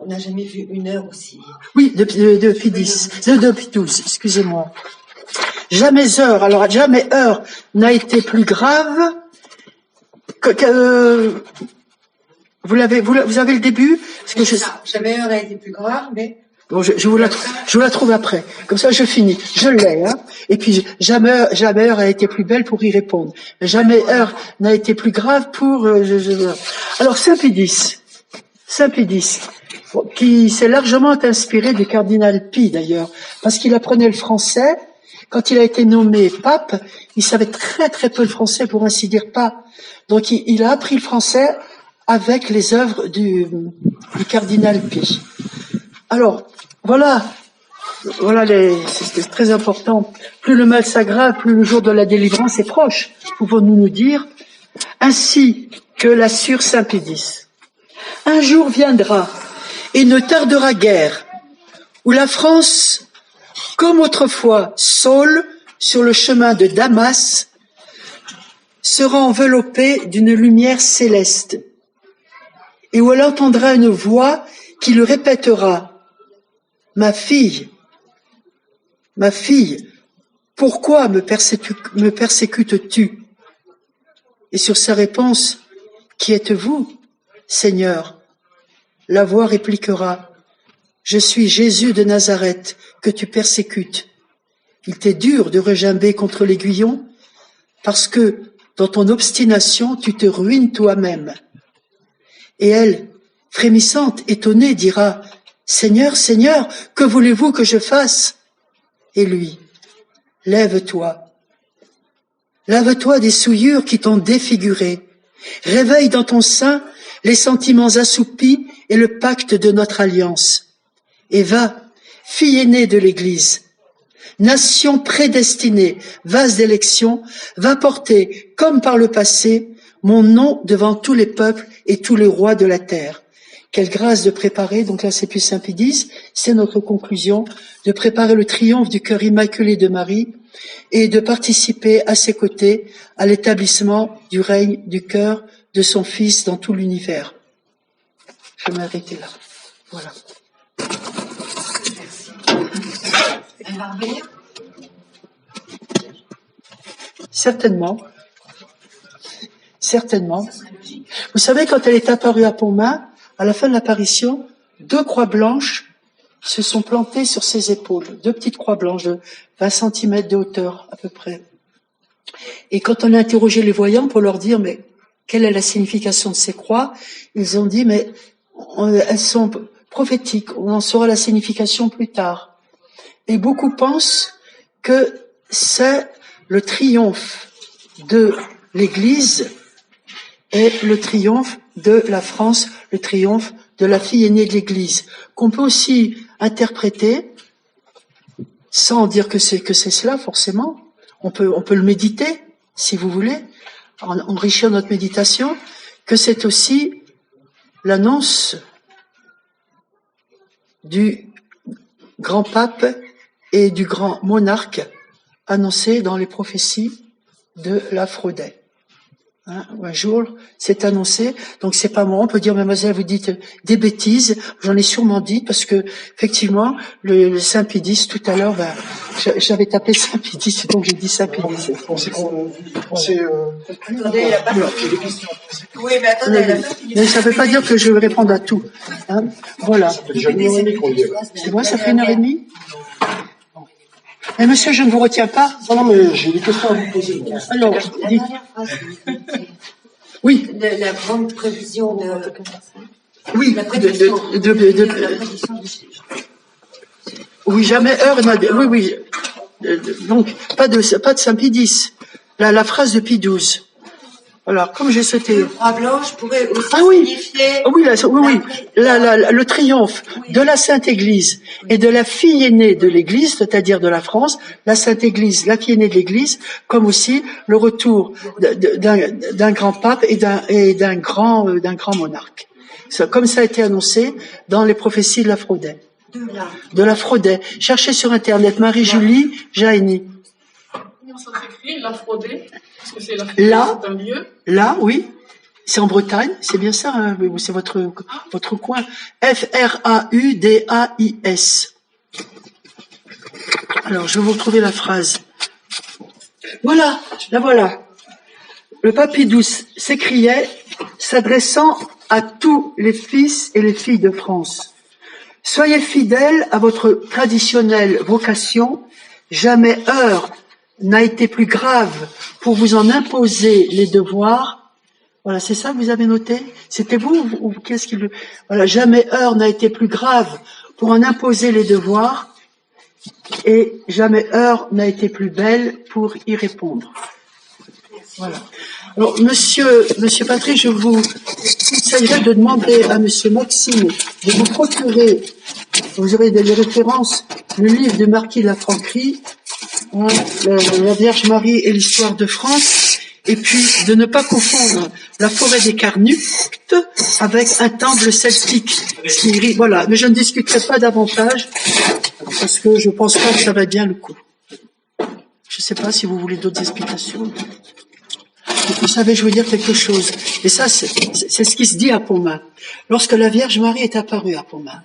on n'a jamais vu une heure aussi. Oui, de Pie X, de Pie XII, excusez-moi. Jamais heure n'a été plus grave vous avez le début? Parce que jamais heure n'a été plus grave, mais... Bon, je vous la trouve après. Comme ça, je finis. Je l'ai, hein. Et puis, jamais heure a été plus belle pour y répondre. Jamais heure n'a été plus grave pour, Alors, Saint Pie X, qui s'est largement inspiré du cardinal Pie, d'ailleurs, parce qu'il apprenait le français, quand il a été nommé pape, il savait très très peu le français, pour ainsi dire pas. Donc il a appris le français avec les œuvres du cardinal Pie. Alors, voilà, c'est très important. Plus le mal s'aggrave, plus le jour de la délivrance est proche, pouvons-nous nous dire, ainsi que l'assure saint Pédis. Un jour viendra, et ne tardera guère, où la France, comme autrefois Saul, sur le chemin de Damas, sera enveloppée d'une lumière céleste, et où elle entendra une voix qui le répétera, « Ma fille, pourquoi me persécutes-tu » Et sur sa réponse, « Qui êtes-vous, Seigneur ?» La voix répliquera, « Je suis Jésus de Nazareth que tu persécutes. Il t'est dur de regimber contre l'aiguillon parce que, dans ton obstination, tu te ruines toi-même. » Et elle, frémissante, étonnée, dira, « Seigneur, Seigneur, que voulez-vous que je fasse ?» Et lui, « Lève-toi des souillures qui t'ont défiguré. Réveille dans ton sein les sentiments assoupis et le pacte de notre alliance. Et va, fille aînée de l'Église, nation prédestinée, vase d'élection, va porter, comme par le passé, mon nom devant tous les peuples et tous les rois de la terre. » Quelle grâce de préparer, donc là c'est plus saint Pédis, c'est notre conclusion, de préparer le triomphe du cœur immaculé de Marie et de participer à ses côtés à l'établissement du règne du cœur de son Fils dans tout l'univers. Je vais m'arrêter là. Voilà. Elle va revenir? Certainement. Vous savez, quand elle est apparue à Pontmain, à la fin de l'apparition, 2 croix blanches se sont plantées sur ses épaules. 2 petites croix blanches de 20 cm de hauteur, à peu près. Et quand on a interrogé les voyants pour leur dire, mais quelle est la signification de ces croix? Ils ont dit, mais elles sont prophétiques, on en saura la signification plus tard. Et beaucoup pensent que c'est le triomphe de l'Église et le triomphe de la France, le triomphe de la fille aînée de l'Église, qu'on peut aussi interpréter, sans dire que c'est cela forcément. On peut le méditer, si vous voulez, enrichir notre méditation, que c'est aussi l'annonce du grand pape et du grand monarque annoncé dans les prophéties de l'Aphrodite. Un jour, c'est annoncé, donc c'est pas moi. On peut dire, mademoiselle, vous dites des bêtises. J'en ai sûrement dit parce que effectivement, le Saint Pédis tout à l'heure, j'avais tapé Saint Pédis, donc j'ai dit Saint Pédis. Attendez, elle a pas fini les questions. Oui, mais attendez, elle a pas fini. Mais ça veut pas dire que je vais répondre à tout. Voilà. C'est vrai, ça fait 1h30. Mais monsieur, je ne vous retiens pas. Non, mais j'ai des questions à vous poser. Alors, La dites. dernière phrase. Oui. De la grande prévision de... Oui. La prédiction. La prédiction Oui, jamais heure n'a... Oui. Donc, pas de Saint Pédis. La phrase de Pie XII. Alors, comme j'ai sauté... Le croix blanche pourrait aussi signifier... Le triomphe de la Sainte Église et de la fille aînée de l'Église, c'est-à-dire de la France, la Sainte Église, la fille aînée de l'Église, comme aussi le retour d'un grand pape et d'un grand monarque. Comme ça a été annoncé dans les prophéties de l'Aphrodite. De l'Aphrodite. Cherchez sur Internet Marie-Julie Jaini. Comment ça s'écrit, l'Aphrodite? Est-ce que c'est Là, c'est un lieu? Là, oui. C'est en Bretagne, c'est bien ça, hein, c'est votre coin. F-R-A-U-D-A-I-S. Alors, je vais vous retrouver la phrase. Voilà, la voilà. Le pape Pie XII s'écriait, s'adressant à tous les fils et les filles de France. Soyez fidèles à votre traditionnelle vocation, jamais heure n'a été plus grave pour vous en imposer les devoirs. Voilà, c'est ça que vous avez noté? C'était vous ou qu'est-ce qu'il... Voilà, jamais heure n'a été plus grave pour en imposer les devoirs et jamais heure n'a été plus belle pour y répondre. Voilà. Alors, Monsieur Patrick, je vous conseillerais de demander à Monsieur Maxime de vous procurer, vous aurez des références, le livre de Marquis de la Franquerie, hein, la Vierge Marie et l'histoire de France, et puis de ne pas confondre la forêt des Carnutes avec un temple celtique. Voilà, mais je ne discuterai pas davantage parce que je pense pas que ça va bien le coup. Je ne sais pas si vous voulez d'autres explications. Vous savez, je veux dire quelque chose. Et ça, c'est ce qui se dit à Pontmain. Lorsque la Vierge Marie est apparue à Pontmain,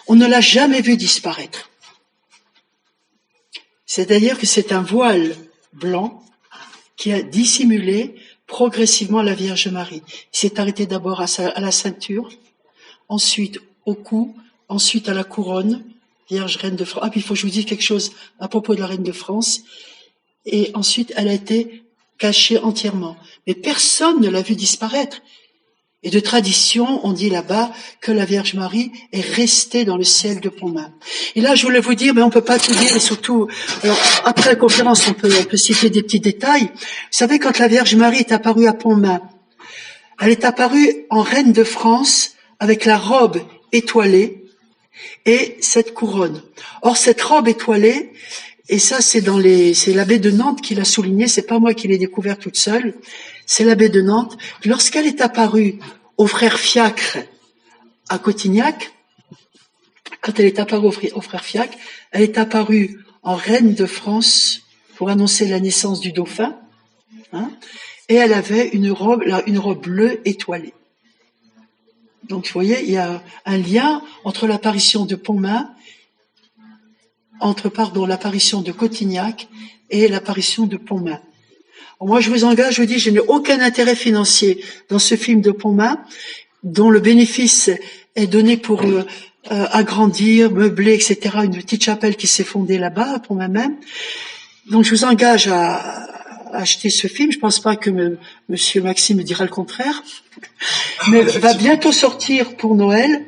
on ne l'a jamais vue disparaître. C'est-à-dire que c'est un voile blanc qui a dissimulé progressivement la Vierge Marie. Il s'est arrêté d'abord à la ceinture, ensuite au cou, ensuite à la couronne, Vierge Reine de France. Ah, puis il faut que je vous dise quelque chose à propos de la Reine de France. Et ensuite, elle a été cachée entièrement. Mais personne ne l'a vue disparaître. Et de tradition, on dit là-bas que la Vierge Marie est restée dans le ciel de Pontmain. Et là, je voulais vous dire, mais on peut pas tout dire, et surtout, alors, après la conférence, on peut citer des petits détails. Vous savez, quand la Vierge Marie est apparue à Pontmain, elle est apparue en Reine de France avec la robe étoilée et cette couronne. Or, cette robe étoilée, et ça, c'est l'abbé de Nantes qui l'a souligné, c'est pas moi qui l'ai découvert toute seule, c'est l'abbé de Nantes. Lorsqu'elle est apparue au frère Fiacre à Cotignac, quand elle est apparue au frère Fiacre, elle est apparue en Reine de France pour annoncer la naissance du dauphin, hein, et elle avait une robe bleue étoilée. Donc, vous voyez, il y a un lien entre l'apparition de Pontmain, l'apparition de Cotignac et l'apparition de Pontmain. Moi, je vous engage, je vous dis, je n'ai aucun intérêt financier dans ce film de Pontmain, dont le bénéfice est donné pour agrandir, meubler, etc. Une petite chapelle qui s'est fondée là-bas, à Pontmain même. Donc, je vous engage à acheter ce film. Je pense pas que Monsieur Maxime me dira le contraire. Mais va bientôt sortir pour Noël,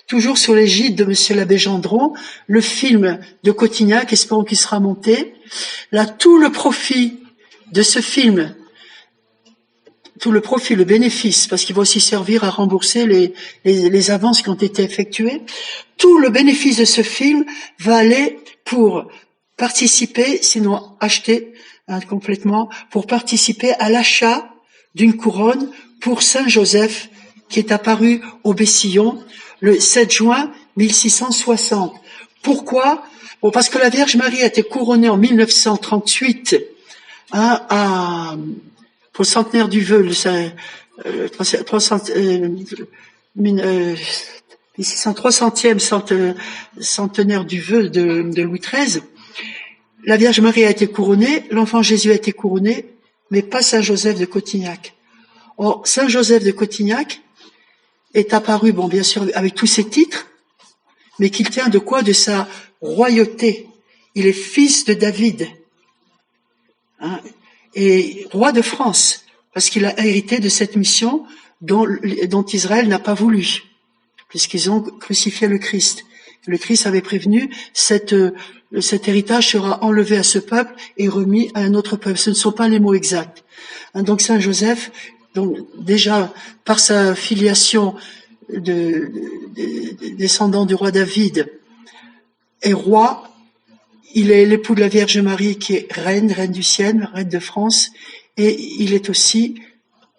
toujours sous l'égide de Monsieur l'abbé Gendron, le film de Cotignac, espérons qu'il sera monté. Là, tout le profit de ce film, le bénéfice, parce qu'il va aussi servir à rembourser les avances qui ont été effectuées, tout le bénéfice de ce film va aller pour participer, sinon acheter complètement, pour participer à l'achat d'une couronne pour Saint Joseph, qui est apparu au Bessillon le 7 juin 1660. Pourquoi? Bon, parce que la Vierge Marie a été couronnée en 1938, pour le centenaire du vœu, le 300e centenaire du vœu de Louis XIII. La Vierge Marie a été couronnée, l'enfant Jésus a été couronné, mais pas Saint Joseph de Cotignac. Or, Saint Joseph de Cotignac est apparu, bon, bien sûr, avec tous ses titres, mais qu'il tient de quoi? De sa royauté. Il est fils de David, hein, et roi de France, parce qu'il a hérité de cette mission dont Israël n'a pas voulu, puisqu'ils ont crucifié le Christ. Le Christ avait prévenu, cet héritage sera enlevé à ce peuple et remis à un autre peuple. Ce ne sont pas les mots exacts. Hein, donc Saint Joseph, donc déjà par sa filiation descendant du roi David, est roi. Il est l'époux de la Vierge Marie qui est reine du ciel, reine de France, et il est aussi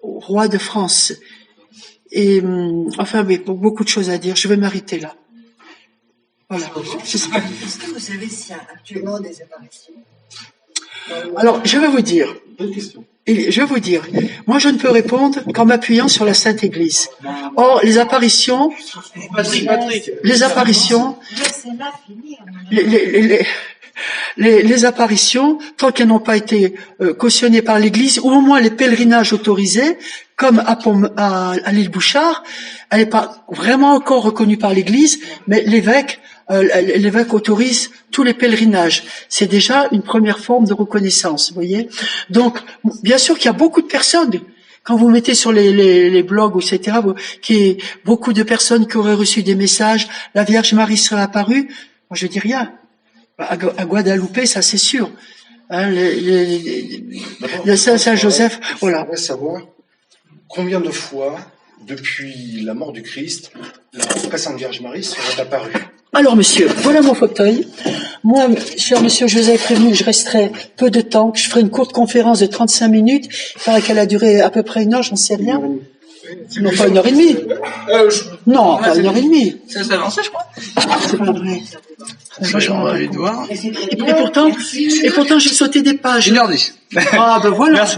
roi de France. Et enfin, mais beaucoup de choses à dire. Je vais m'arrêter là. Voilà. Est-ce que vous savez s'il y a actuellement des apparitions? Alors, je vais vous dire. Bonne question. Moi, je ne peux répondre qu'en m'appuyant sur la Sainte Église. Or, les apparitions, les apparitions, tant qu'elles n'ont pas été cautionnées par l'Église, ou au moins les pèlerinages autorisés, comme à l'île Bouchard, elle n'est pas vraiment encore reconnue par l'Église, mais l'évêque autorise tous les pèlerinages. C'est déjà une première forme de reconnaissance, vous voyez. Donc, bien sûr qu'il y a beaucoup de personnes, quand vous mettez sur les blogs, etc., beaucoup de personnes qui auraient reçu des messages, la Vierge Marie serait apparue, moi je dis rien. À Guadeloupe, ça c'est sûr. Hein, le Saint-Joseph, voilà. J'aimerais savoir combien de fois, depuis la mort du Christ, la très Sainte Vierge Marie serait apparue. Alors, monsieur, voilà mon fauteuil. Moi, cher monsieur, je vous avais prévenu que je resterai peu de temps, que je ferai une courte conférence de 35 minutes. Il paraît qu'elle a duré à peu près 1 heure, j'en sais rien. Non, pas 1h30. Non, pas 1h30. Ça s'est avancé, je crois. C'est pas vrai. Moi, je m'en vais voir. Et pourtant, j'ai sauté des pages. 1h10. Ah, ben voilà. Merci.